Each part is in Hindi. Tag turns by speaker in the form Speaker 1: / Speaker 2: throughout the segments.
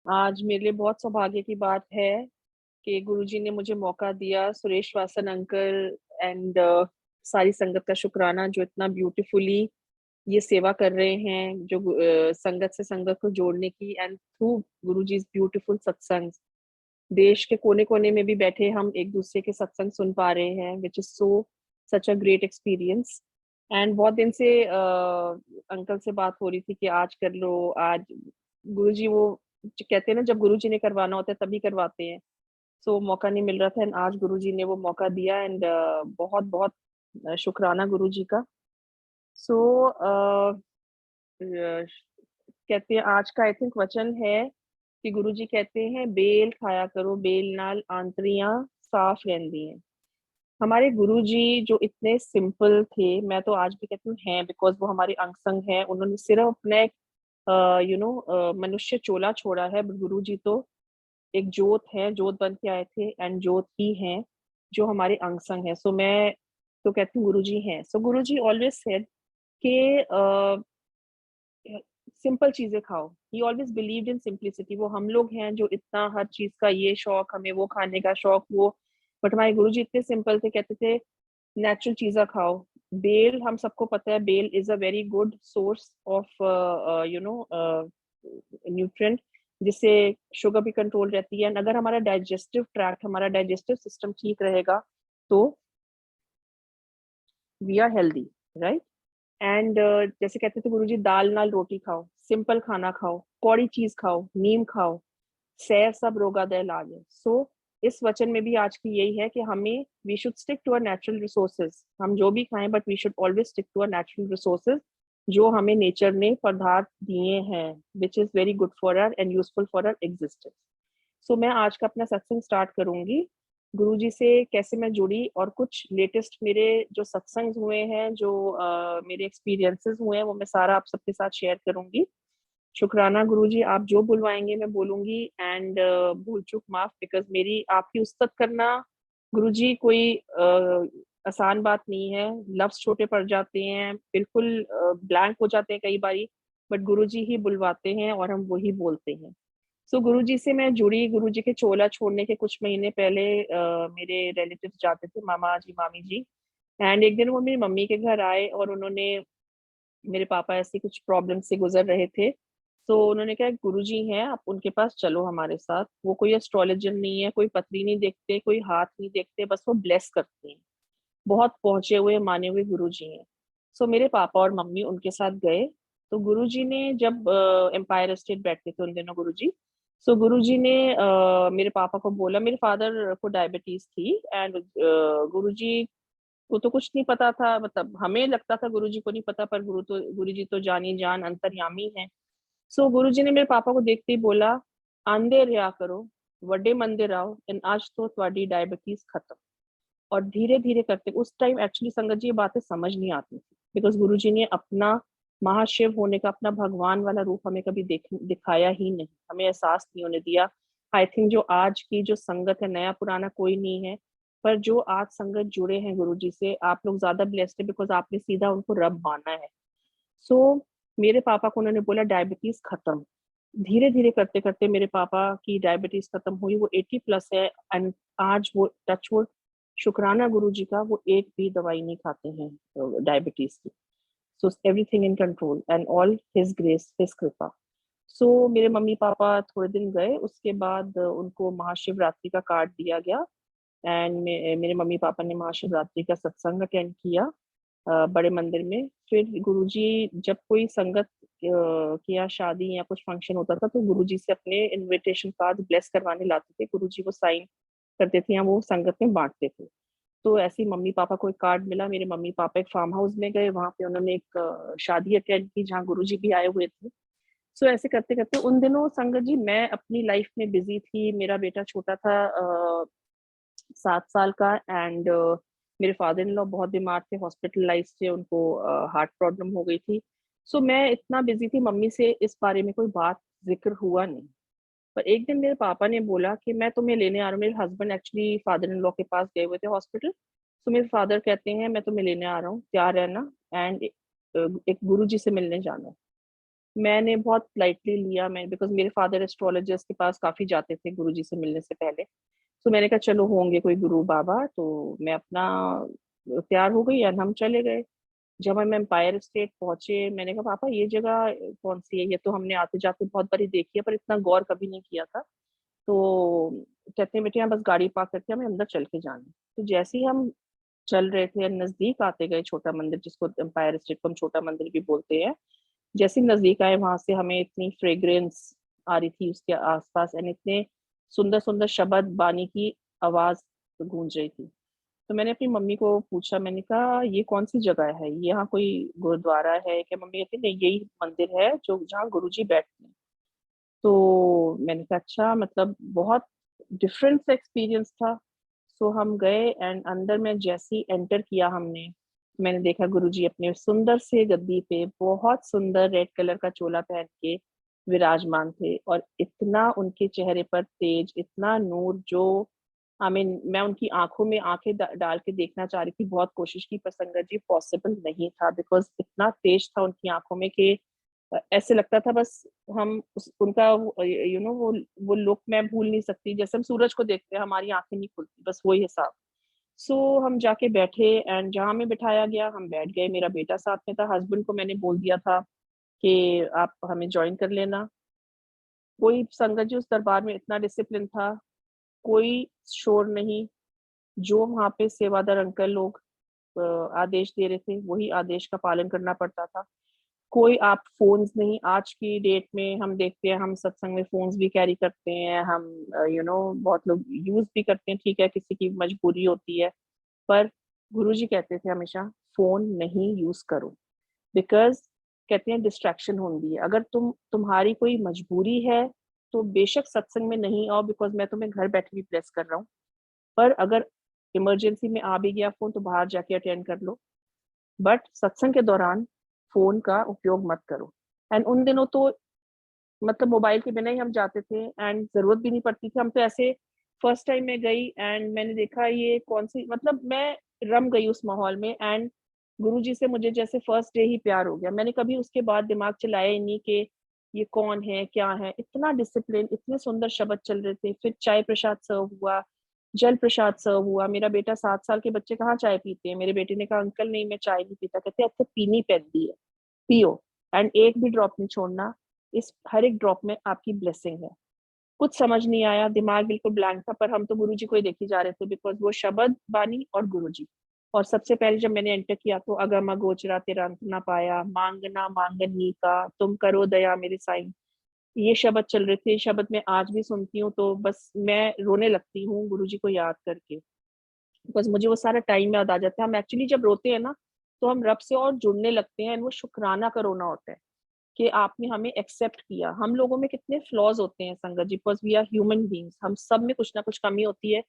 Speaker 1: आज मेरे लिए बहुत सौभाग्य की बात है कि गुरुजी ने मुझे मौका दिया, सुरेश वासन अंकल एंड सारी संगत का शुक्राना जो इतना ब्यूटीफुली ये सेवा कर रहे हैं, जो संगत से संगत को जोड़ने की एंड थ्रू गुरुजी's ब्यूटीफुल सत्संग देश के कोने-कोने में भी बैठे हम एक-दूसरे के सत्संग सुन पा रहे हैं, which is so such a great experience. And बहुत दिन से अंकल से बात हो रही थी कि आज कर लो, आज गुरुजी वो जो कहते हैं ना, जब गुरुजी ने करवाना होता है तभी करवाते हैं। सो मौका नहीं मिल रहा था एंड आज गुरुजी ने वो मौका दिया एंड बहुत-बहुत शुकराना गुरुजी का। सो कहते हैं आज का आई थिंक वचन है कि गुरुजी कहते हैं बेल खाया करो, बेल नाल आंतड़ियाँ साफ रहंदी हैं। हमारे गुरुजी जो इतने सिंपल थे, मैं तो आज भी कहती हूँ हैं बिकॉज़ वो हमारे अंग संग हैं। उन्होंने सिर्फ़ अपना एक मनुष्य चोला छोड़ा है, बट गुरुजी तो एक जोत है, जोत बन के आए थे एंड जोत ही हैं, जो हमारे अंग संग हैं। सो मैं तो कहती हूँ गुरुजी हैं। सो गुरुजी ऑलवेज़ सेड कि सिंपल चीज़ें खाओ। ही ऑलवेज़ बिलीव्ड इन सिम्प्लिसिटी। वो हम लोग हैं जो इतना हर चीज़ का ये शौक, हमें वो खाने का शौक, वो बट हमारे गुरुजी इतने सिंपल थे, कहते थे नेचुरल चीज़ें खाओ। बेल हम सबको पता है, bael is a very good source of nutrient जिससे शुगर भी कंट्रोल रहती है एंड अगर हमारा डाइजेस्टिव ट्रैक्ट, हमारा डाइजेस्टिव सिस्टम ठीक रहेगा, तो we are healthy, right? And जैसे कहते थे गुरुजी दाल नाल रोटी खाओ, सिंपल खाना खाओ, कौड़ी चीज़ खाओ, नीम खाओ, सैर सब रोगा दे लागे। सो इस वचन में भी आज की यही है कि हमें we should stick to our natural resources. हम जो भी खाएँ but we should always stick to our natural resources जो हमें नेचर ने पदार्थ दिए हैं, which is very good for our and useful for our existence. So मैं आज का अपना सत्संग स्टार्ट करूँगी। गुरुजी से कैसे मैं जुड़ी और कुछ लेटेस्ट मेरे जो सत्संग हुए हैं, जो मेरे एक्सपीरियंसेस हुए हैं, वो मैं सारा आप सबके साथ शेयर करूँगी। शुकराना गुरुजी, आप जो बुलवाएँगे मैं बोलूँगी एंड भूल-चूक माफ़ बिकॉज़ मेरी आपकी उस्तत करना गुरुजी कोई आसान बात नहीं है। लफ्ज़ छोटे पड़ जाते हैं, बिल्कुल ब्लैंक हो जाते हैं कई बारी, बट गुरुजी ही बुलवाते हैं और हम वही बोलते हैं। सो गुरुजी से मैं जुड़ी, गुरुजी के चोला छोड़ने के कुछ महीने पहले मेरे रिलेटिव्स जाते थे, मामा जी, मामी जी एंड एक दिन वो मेरी मम्मी के घर आए और उन्होंने मेरे पापा ऐसी कुछ प्रॉब्लम से गुज़र रहे थे। तो उन्होंने कहा गुरुजी हैं, आप उनके पास चलो हमारे साथ। वो कोई एस्ट्रोलॉजर नहीं है, कोई पत्री नहीं देखते, कोई हाथ नहीं देखते, बस वो ब्लेस करते हैं। बहुत पहुँचे हुए, माने हुए गुरुजी हैं। सो मेरे पापा और मम्मी उनके साथ गए, तो गुरुजी ने जब एम्पायर एस्टेट बैठते थे उन दिनों गुरुजी। सो गुरुजी ने मेरे पापा को बोला, मेरे फादर को डायबिटीज़ थी एंड गुरुजी को तो कुछ नहीं पता था, मतलब हमें लगता था गुरुजी को नहीं पता, पर गुरुजी तो जानी-जान अंतर्यामी हैं। सो गुरुजी ने मेरे पापा को देखते ही बोला, "आंदे रहा करो, वड्डे मंदिर आओ एंड आज तो ਤੁਹਾਡੀ डायबिटीज़ खत्म।" और धीरे-धीरे करके उस टाइम एक्चुअली संगत जी ये बातें समझ नहीं आती थी, बिकॉज़ गुरुजी ने अपना महाशिव होने का अपना भगवान वाला रूप हमें कभी दिखाया ही नहीं, हमें एहसास नहीं होने दिया। आई थिंक जो आज की जो संगत है, नया-पुराना कोई नहीं है, पर जो आज संगत जुड़े हैं गुरुजी से, आप लोग ज़्यादा ब्लेस्ड हैं बिकॉज़ आपने सीधा उनको रब माना है। सो मेरे पापा को उन्होंने बोला डायबिटीज़ खत्म। धीरे-धीरे करते-करते मेरे पापा की डायबिटीज़ खत्म हुई, वो 80 प्लस है एंड आज वो टच वुड शुकराना गुरुजी का वो एक भी दवाई नहीं खाते हैं डायबिटीज़ की। So everything in control and all his grace, his कृपा। सो मेरे मम्मी-पापा थोड़े दिन गए, उसके बाद उनको महाशिवरात्रि का कार्ड दिया गया एंड मेरे मम्मी-पापा ने महाशिवरात्रि का सत्संग अटेंड किया बड़े मंदिर में। फिर गुरुजी जब कोई संगत के यहाँ शादी या कुछ फंक्शन होता था, तो गुरुजी से अपने इन्विटेशन कार्ड ब्लेस करवाने लाते थे। गुरुजी वो साइन करते थे या वो संगत में बाँटते थे। तो ऐसे ही मम्मी-पापा को एक कार्ड मिला, मेरे मम्मी-पापा एक फार्म हाउस में गए, वहाँ पे उन्होंने एक शादी अटेंड की जहाँ गुरुजी भी आए हुए थे। सो ऐसे करते-करते उन दिनों संगत जी मैं अपनी लाइफ में बिज़ी थी, मेरा बेटा छोटा था 7 साल का एंड मेरे फादर इन लॉ बहुत बीमार थे, हॉस्पिटलाइज़्ड थे, उनको हार्ट प्रॉब्लम हो गई थी। सो मैं इतना बिज़ी थी, मम्मी से इस बारे में कोई बात ज़िक्र हुआ नहीं। पर एक दिन मेरे पापा ने बोला कि मैं तुम्हें लेने आ रहा हूँ, मेरे husband actually father in law के पास गए हुए थे हॉस्पिटल। सो मेरे फादर कहते हैं मैं तुम्हें लेने आ रहा हूँ, तैयार रहना एंड एक गुरुजी से मिलने जाना है। मैंने बहुत लाइटली लिया, मैं बिकॉज़ मेरे फादर एस्ट्रोलॉजर्स के पास काफ़ी जाते थे गुरुजी से मिलने से पहले। तो मैंने कहा चलो होंगे कोई गुरु बाबा, तो मैं अपना तैयार हो गई एंड हम चले गए। जब हम एम्पायर स्टेट पहुँचे, मैंने कहा पापा ये जगह कौन-सी है? ये तो हमने आते-जाते बहुत बारी देखी है पर इतना गौर कभी नहीं किया था। तो कहते हैं बेटे यहाँ बस गाड़ी पार्क करके हमें अंदर चल के जाना है। तो जैसे ही हम चल रहे थे, नज़दीक आते गए छोटा मंदिर, जिसको एम्पायर स्टेट को हम छोटा मंदिर भी बोलते हैं। जैसे ही नज़दीक आए वहाँ से हमें इतनी फ्रेग्रेंस आ रही थी उसके आस-पास एंड इतने सुंदर-सुंदर शब्द बानी की आवाज़ गूंज रही थी। तो मैंने अपनी मम्मी को पूछा, मैंने कहा ये कौन-सी जगह है? यहाँ कोई गुरुद्वारा है क्या? मम्मी कहती नहीं यही मंदिर है जो जहाँ गुरुजी बैठते हैं। तो मैंने कहा अच्छा, मतलब बहुत डिफरेंट सा एक्सपीरियंस था। सो हम गए एंड अंदर में जैसे ही एंटर किया हमने, मैंने देखा गुरुजी अपने सुंदर से गद्दी पे बहुत सुंदर रेड कलर का चोला पहन के विराजमान थे और इतना उनके चेहरे पर तेज, इतना नूर, जो आई मीन मैं उनकी आँखों में आँखें डाल के देखना चाह रही थी, बहुत कोशिश की पर संगत जी पॉसिबल नहीं था बिकॉज़ इतना तेज था उनकी आँखों में कि ऐसे लगता था बस हम उस उनका वो लुक मैं भूल नहीं सकती। जैसे हम सूरज को देखते हैं, हमारी आँखें नहीं खुलती, बस वही हिसाब। सो हम जाके बैठे एंड जहाँ हमें बिठाया गया, हम बैठ गए। मेरा बेटा साथ में था, हस्बैंड को मैंने बोल दिया था कि आप हमें जॉइन कर लेना। कोई संगत जी उस दरबार में इतना डिसिप्लिन था, कोई शोर नहीं, जो वहाँ पे सेवादार अंकल लोग अ, आदेश दे रहे थे, वही आदेश का पालन करना पड़ता था। कोई आप फ़ोन्स नहीं, आज की डेट में हम देखते हैं, हम सत्संग में फ़ोन्स भी कैरी करते हैं, हम बहुत लोग यूज़ भी करते हैं, ठीक है, किसी की मजबूरी होती है। पर गुरुजी कहते थे हमेशा फ़ोन नहीं यूज़ करो, बिकॉज़ कहते हैं डिस्ट्रैक्शन होती है। अगर तुम्हारी कोई मजबूरी है, तो बेशक सत्संग में नहीं आओ, बिकॉज़ मैं तुम्हें घर बैठे भी ब्लेस कर रहा हूँ। पर अगर इमरजेंसी में आ भी गया फ़ोन, तो बाहर जाके अटेंड कर लो। बट सत्संग के दौरान फ़ोन का उपयोग मत करो। एंड उन दिनों तो मतलब मोबाइल के बिना ही हम जाते थे एंड ज़रूरत भी नहीं पड़ती थी। हम तो ऐसे फर्स्ट टाइम मैं गई एंड मैंने देखा ये कौन-सी, मतलब मैं रम गई उस माहौल में एंड गुरुजी से मुझे जैसे फर्स्ट डे ही प्यार हो गया। मैंने कभी उसके बाद दिमाग चलाया ही नहीं कि ये कौन है, क्या है? इतना डिसिप्लिन, इतने सुंदर शब्द चल रहे थे। फिर चाय प्रसाद सर्व हुआ, जल प्रसाद सर्व हुआ। मेरा बेटा 7 साल के बच्चे कहाँ चाय पीते हैं? मेरे बेटे ने कहा अंकल नहीं मैं चाय नहीं पीता। कहते अच्छा पीनी पैंदी है, पियो एंड एक भी ड्रॉप नहीं छोड़ना। इस हर एक ड्रॉप में आपकी ब्लेसिंग है। कुछ समझ नहीं आया, दिमाग बिल्कुल ब्लैंक था, पर हम तो गुरुजी को ही देखे जा रहे थे बिकॉज़ वो शब्द, बानी और गुरुजी। और सबसे पहले जब मैंने एंटर किया तो अगम अगोचरा तेरा अंत ना पाया, माँगना माँगनी का, तुम करो दया मेरे साईं। ये शब्द चल रहे थे, ये शब्द मैं आज भी सुनती हूँ तो बस मैं रोने लगती हूँ गुरुजी को याद करके। बिकॉज़ मुझे वो सारा टाइम याद आ जाता है। हम एक्चुअली जब रोते हैं ना, तो हम रब से और जुड़ने लगते हैं एंड वो शुकराना का रोना होता है। कि आपने हमें एक्सेप्ट किया। हम लोगों में कितने फ्लॉज़ होते हैं संगत जी, because we are human beings, हम सब में कुछ ना कुछ कमी होती है,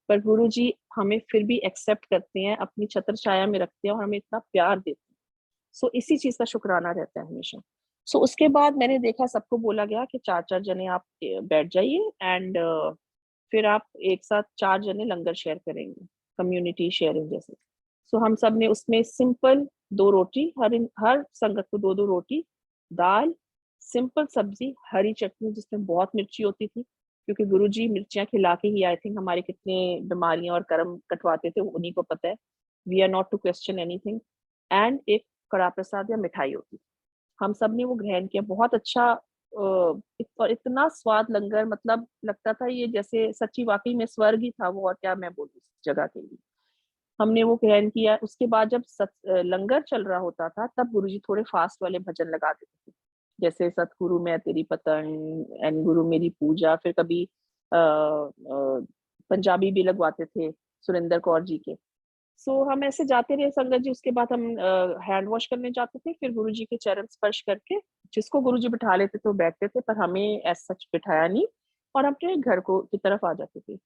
Speaker 1: पर गुरुजी हमें फिर भी एक्सेप्ट करते हैं, अपनी छत्र छाया में रखते हैं और हमें इतना प्यार देते हैं। सो इसी चीज़ का शुकराना रहता है हमेशा। सो उसके बाद मैंने देखा सबको बोला गया कि 4-4 जने आप बैठ जाइए एंड फिर आप एक साथ 4 जने लंगर शेयर करेंगे, कम्युनिटी शेयरिंग जैसे। सो हम सब ने उसमें सिंपल 2 रोटी, हर संगत को 2-2 रोटी, दाल, सिंपल सब्ज़ी, हरी चटनी जिसमें बहुत मिर्ची होती थी, क्योंकि गुरुजी मिर्चियाँ खिला के ही आई थिंक हमारी कितने बीमारियाँ और कर्म कटवाते थे, वो उन्हीं को पता है। We are not to question anything and एक कड़ा प्रसाद या मिठाई होती। हम सब ने वो ग्रहण किया, बहुत अच्छा और इतना स्वाद लंगर, मतलब लगता था ये जैसे सच्ची वाक़ई में स्वर्ग ही था वो, और क्या मैं बोलूँ इस जगह के लिए। हमने वो ग्रहण किया, उसके बाद जब लंगर चल रहा होता था, तब गुरुजी थोड़े फास्ट वाले भजन लगा देते थे। जैसे सतगुरु मैं तेरी पतंग एंड गुरु मेरी पूजा, फिर कभी पंजाबी भी लगवाते थे, सुरेंद्र कौर जी के। सो हम ऐसे जाते रहे संगत जी, उसके बाद हम हैंड वॉश करने जाते थे, फिर गुरुजी के चरण स्पर्श करके जिसको गुरुजी बिठा लेते थे वो बैठते थे, पर हमें एज़ सच बिठाया नहीं और हम अपने घर को की तरफ आ जाते थे।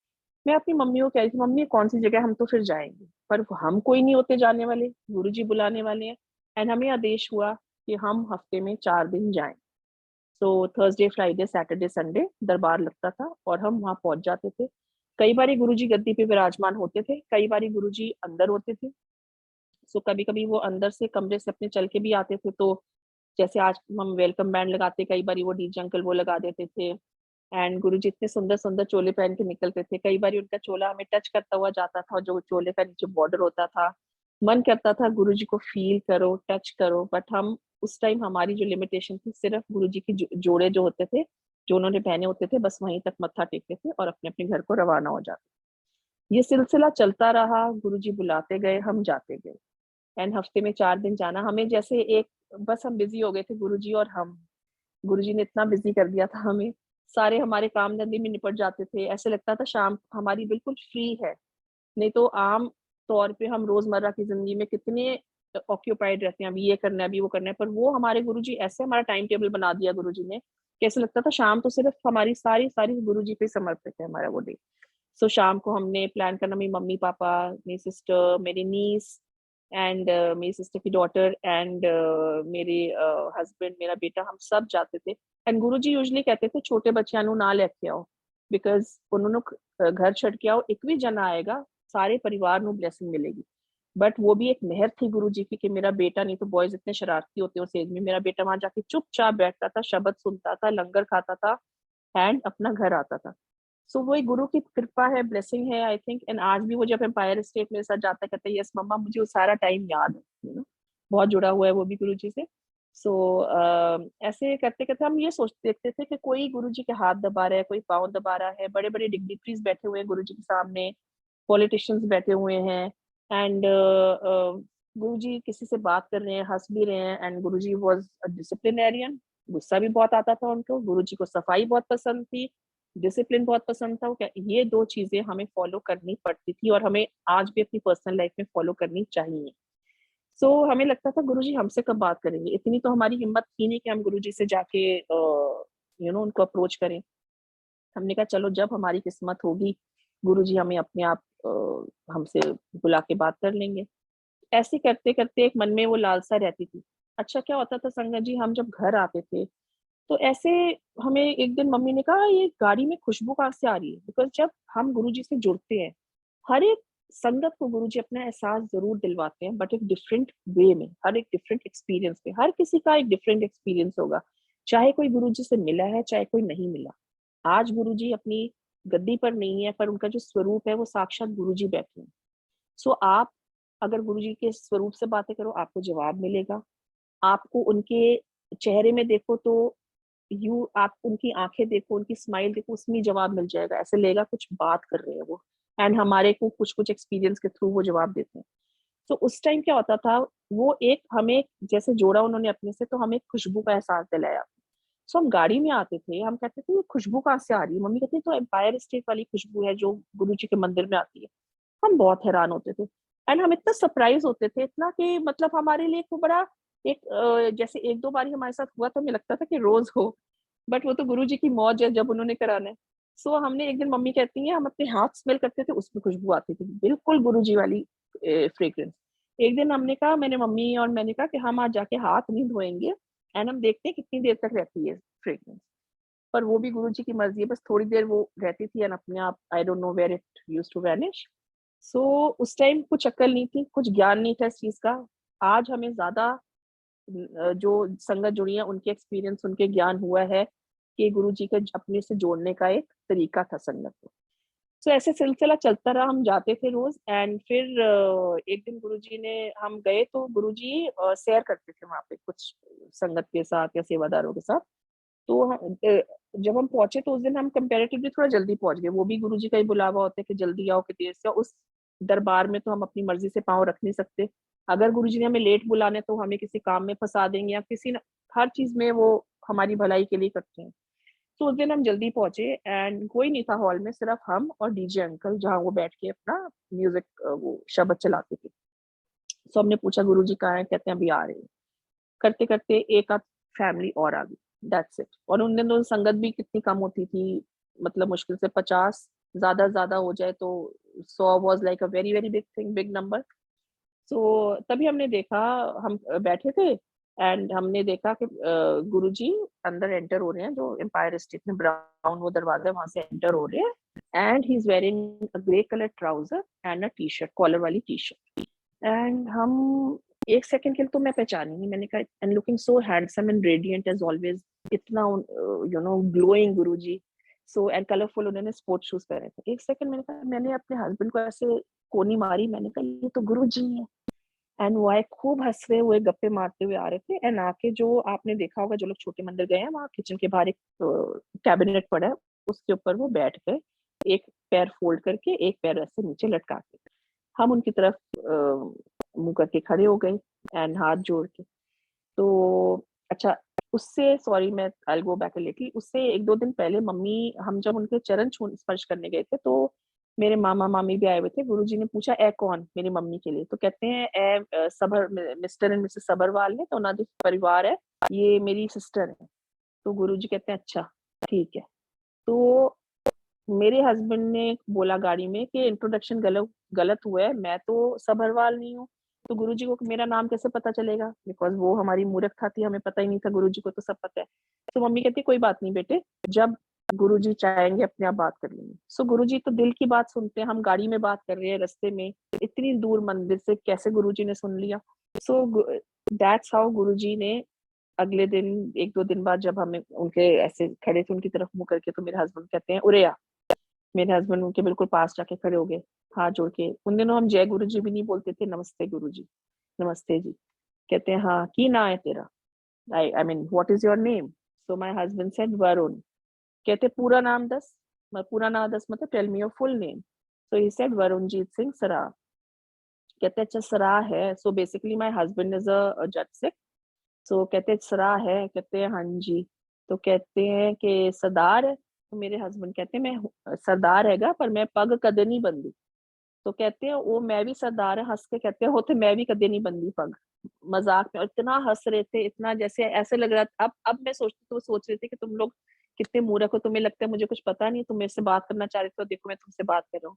Speaker 1: मैं अपनी मम्मी को कह रही थी, मम्मी ये कौन-सी जगह है, हम तो फिर जाएँगे, पर हम कोई नहीं होते जाने वाले, गुरुजी बुलाने वाले हैं एंड हमें आदेश हुआ कि हम हफ्ते में 4 दिन जाएँ। So Thursday, Friday, Saturday, Sunday दरबार लगता था और हम वहाँ पहुँच जाते थे। कई बारी गुरुजी गद्दी पे विराजमान होते थे, कई बारी गुरुजी अंदर होते थे। सो कभी-कभी वो अंदर से कमरे से अपने चल के भी आते थे, तो जैसे आज हम वेलकम बैंड लगाते, कई बार वो डीजे अंकल वो लगा देते थे। एंड गुरुजी इतने सुंदर सुंदर चोले पहन के निकलते थे, कई बार उनका चोला हमें टच करता हुआ जाता था, जो चोले का नीचे बॉर्डर होता था, मन करता था गुरुजी को फील करो, टच करो, बट हम उस टाइम हमारी जो लिमिटेशन थी, सिर्फ गुरुजी के जोड़े जो होते थे, जो उन्होंने पहने होते थे, बस वहीं तक मत्था टेकते थे और अपने अपने घर को रवाना हो जाते। ये सिलसिला चलता रहा, गुरुजी बुलाते गए, हम जाते गए। एंड हफ्ते में 4 दिन जाना, हमें जैसे एक बस हम बिजी हो गए थे गुरुजी और हम। गुरुजी ने इतना बिजी कर दिया था हमें, सारे हमारे काम धंधे में निपट जाते थे, ऐसे लगता था शाम हमारी बिल्कुल फ्री है। नहीं तो आम तौर पे हम रोजमर्रा की जिंदगी में कितने ऑक्यूपाइड रहते हैं, अभी ये करना है, अभी वो करना है, पर वो हमारे गुरुजी ऐसे हमारा टाइम टेबल बना दिया गुरुजी ने, कैसे लगता था शाम तो सिर्फ हमारी सारी सारी गुरुजी पे समर्पित है हमारा वो डे। सो शाम को हमने प्लान करना, मेरी मम्मी पापा, मेरी सिस्टर, मेरी नीस एंड मेरी सिस्टर की डॉटर एंड मेरे हस्बैंड, मेरा बेटा, हम सब जाते थे। एंड गुरुजी यूजुअली कहते थे छोटे बच्चियां नु ना लेके आओ, बिकॉज उन्होंने घर छड़ के आओ, एक भी जना आएगा, सारे परिवार नु ब्लेसिंग मिलेगी। बट वो भी एक मेहर थी गुरुजी की कि मेरा बेटा, नहीं तो बॉयज इतने शरारती होते हैं उस एज में, मेरा बेटा वहां जाके चुपचाप बैठता था, शब्द सुनता था, लंगर खाता था एंड अपना घर आता था। सो वो एक गुरु की कृपा है, ब्लेसिंग है आई थिंक। एंड आज भी वो जब एम्पायर स्टेट मेरे साथ जाता, कहता है यस मम्मा, मुझे वो सारा टाइम याद है, बहुत जुड़ा हुआ है वो भी गुरु जी से। सो ऐसे करते करते हम ये सोचते देखते थे कि कोई गुरु जी के हाथ दबा रहा है, कोई पाँव दबा रहा है, बड़े बड़े डिग्निटरीज बैठे हुए हैं गुरु जी के सामने, पॉलिटिशियंस बैठे हुए हैं एंड गुरु जी किसी से बात कर रहे हैं, हंस भी रहे हैं। And Guru ji was disciplinarian, गुस्सा भी बहुत आता था उनको, गुरु जी को सफाई बहुत पसंद थी, डिसिप्लिन बहुत पसंद था। ये 2 चीजें हमें फॉलो करनी पड़ती थी और हमें आज भी अपनी पर्सनल लाइफ में फॉलो करनी चाहिए। सो हमें लगता था गुरुजी हमसे कब बात करेंगे, इतनी तो हमारी हिम्मत थी नहीं कि हम गुरुजी से जाके उनको अप्रोच करें। हमने कहा चलो जब हमारी किस्मत होगी, गुरुजी हमें अपने आप हमसे बुला के बात कर लेंगे। ऐसे करते करते एक मन में वो लालसा रहती थी। अच्छा क्या होता था संगत जी, हम जब घर आते थे तो ऐसे हमें एक दिन मम्मी ने कहा ये गाड़ी में खुशबू कहाँ से आ रही है, बिकॉज जब हम गुरुजी से जुड़ते हैं, हर एक संगत को गुरुजी अपना एहसास जरूर दिलवाते हैं, बट एक डिफरेंट वे में, हर एक डिफरेंट एक्सपीरियंस में, हर किसी का एक डिफरेंट एक्सपीरियंस होगा। चाहे कोई गुरुजी से मिला है, चाहे कोई नहीं मिला। आज गुरुजी अपनी गद्दी पर नहीं है, पर उनका जो स्वरूप है वो साक्षात गुरुजी बैठे हैं। सो आप अगर गुरुजी के स्वरूप से बातें करो, आपको जवाब मिलेगा। आपको उनके चेहरे में देखो तो आप उनकी आंखें देखो, उनकी स्माइल देखो, उसमें जवाब मिल जाएगा, ऐसे लगेगा कुछ बात कर रहे हैं वो। एंड हमारे को कुछ कुछ एक्सपीरियंस के थ्रू वो जवाब देते हैं। तो उस टाइम क्या होता था, वो एक हमें जैसे जोड़ा उन्होंने अपने से, तो हमें खुशबू का एहसास दिलाया। सो हम गाड़ी में आते थे, हम कहते थे ये खुशबू कहाँ से आ रही है, मम्मी कहती तो एम्पायर स्टेट वाली खुशबू है जो गुरु जी के मंदिर में आती है। हम बहुत हैरान होते थे एंड हम इतना सरप्राइज होते थे, इतना कि मतलब हमारे लिए वो बड़ा एक जैसे 1-2 बार हमारे साथ हुआ तो हमें लगता था कि रोज हो, बट वो तो गुरु जी की मौज है जब उन्होंने कराना है। सो हमने एक दिन, मम्मी कहती है, हम अपने हाथ स्मेल करते थे, उसमें खुशबू आती थी बिल्कुल गुरु जी वाली फ्रेग्रेंस। एक दिन हमने कहा, मैंने मम्मी और मैंने कहा कि हम आज जाके हाथ नहीं धोएंगे एंड हम देखते हैं कितनी देर तक रहती है फ्रेग्रेंस। पर वो भी गुरु जी की मर्जी है, बस थोड़ी देर वो रहती थी एंड अपने आप I don't know where it used to vanish. So उस टाइम कुछ अक्ल नहीं थी, कुछ ज्ञान नहीं था इस चीज का। आज हमें ज्यादा जो संगत जुड़ी है उनके एक्सपीरियंस, उनके ज्ञान हुआ है कि गुरु जी के अपने से जोड़ने का एक तरीका था संगत को। तो ऐसे सिलसिला चलता रहा, हम जाते थे रोज। एंड फिर एक दिन गुरुजी ने, हम गए तो गुरुजी सैर करते थे वहां पे कुछ संगत के साथ या सेवादारों के साथ। तो जब हम पहुंचे तो उस दिन हम कंपैरेटिवली थोड़ा जल्दी पहुंच गए, वो भी गुरुजी का ही बुलावा होता है कि जल्दी आओ कि देर से आओ। उस दरबार में तो हम अपनी मर्जी से पाँव रख नहीं सकते, अगर गुरुजी ने हमें लेट बुलाने तो हमें किसी काम में फंसा देंगे या किसी न, हर चीज में वो हमारी भलाई के लिए करते हैं। तो उस दिन हम जल्दी पहुंचे एंड कोई नहीं था हॉल में, सिर्फ हम और डीजे अंकल, जहाँ वो बैठ के अपना म्यूजिक वो शब्द चलाते थे। तो हमने पूछा गुरुजी कहाँ है, कहते हैं अभी आ रहे हैं। करते करते एक आध फैमिली और आ गई, दैट्स इट। और उन दिनों संगत भी कितनी कम होती थी, मतलब मुश्किल से 50, ज्यादा ज्यादा हो जाए तो 100 was like a very very big thing, big number. So तभी हमने देखा, हम बैठे थे एंड हमने देखा कि गुरुजी अंदर एंटर हो रहे हैं, जो एम्पायर स्टेट में ब्राउन वो दरवाजा है वहां से एंटर हो रहे हैं। And he is wearing a grey colour trouser and a T shirt, collar वाली टी शर्ट। एंड हम 1 सेकंड के लिए तो मैं पहचानी नहीं, मैंने कहा and looking so handsome and radiant as always, इतना glowing Guruji, so and colourful, उन्होंने स्पोर्ट्स शूज़ पहने थे। 1 सेकंड मैंने कहा, मैंने अपने हस्बैंड को ऐसे कोनी मारी, मैंने कहा ये तो गुरुजी हैं। एंड वो आए खूब हँस रहे हुए, गप्पे मारते हुए आ रहे थे, एंड आके, जो आपने देखा होगा जो लोग छोटे मंदिर गए हैं, वहाँ किचन के बाहर एक कैबिनेट पड़ा है, उसके ऊपर वो बैठ गए, एक पैर फोल्ड करके, एक पैर ऐसे नीचे लटका के। हम उनकी तरफ मुँह करके खड़े हो गए एंड हाथ जोड़ के। तो अच्छा, उससे सॉरी, मैं I will go back a little, उससे 1-2 दिन पहले मम्मी, हम जब उनके चरण छू स्पर्श करने गए थे, तो मेरे मामा-मामी भी आए हुए थे। गुरुजी ने पूछा, "ए कौन?" मेरी मम्मी के लिए। तो कहते हैं, सबर मिस्टर एंड मिसेस सभरवाल है, तो उन्हों दे परिवार है, ये मेरी सिस्टर है। तो गुरुजी कहते हैं, "अच्छा, ठीक है।" तो मेरे हस्बैंड ने बोला गाड़ी में कि इंट्रोडक्शन गलत हुआ है, मैं तो सभरवाल नहीं हूँ, तो गुरुजी को मेरा नाम कैसे पता चलेगा? बिकॉज़ वो हमारी मूर्खता थी, हमें पता ही नहीं था, गुरुजी को तो सब पता है। तो मम्मी कहती है, "कोई बात नहीं बेटे, जब गुरुजी चाहेंगे अपने आप बात कर लेंगे।" सो गुरुजी तो दिल की बात सुनते हैं, हम गाड़ी में बात कर रहे हैं, रास्ते में, इतनी दूर मंदिर से कैसे गुरुजी ने सुन लिया? सो दैट्स हाउ गुरुजी ने अगले दिन, 1-2 दिन बाद, जब हमें उनके ऐसे खड़े थे उनकी तरफ मुँह करके, तो मेरे हस्बैंड कहते हैं, "उरे आ।" मेरे हस्बैंड उनके बिल्कुल पास जाके खड़े हो गए, हाथ जोड़ के। उन दिनों हम जय गुरुजी भी नहीं बोलते थे, नमस्ते गुरुजी, नमस्ते जी। कहते हैं, "हाँ, की ना है तेरा? I mean what is your name?" So my husband said Varun. कहते, "पूरा नाम दस।" मैं, पूरा नाम दस मतलब tell me your full name. So he said Varunjit Singh Saraf. कहते, "अच्छा सराह है।" So basically my husband is a Jat Sikh. सो कहते हैं, "सराह है?" कहते हैं, "हाँ जी।" तो कहते हैं कि सरदार है? तो मेरे हस्बैंड कहते हैं, "मैं सरदार हैगा, पर मैं पग कदे नहीं बंदी।" तो कहते हैं, "वो मैं भी सरदार है।" हँस के कहते हैं, "हो तो मैं भी कदे नहीं बंदी पग।" मज़ाक में, और इतना हँस रहे थे, इतना जैसे ऐसे लग रहा था, अब मैं सोचती, तो वो सोच रहे थे कि तुम लोग कितने मूर्ख हो, तुम्हें लगता है मुझे कुछ पता नहीं है, तुम मेरे से बात करना चाह रहे थे, और देखो मैं तुमसे बात कर रहा हूँ।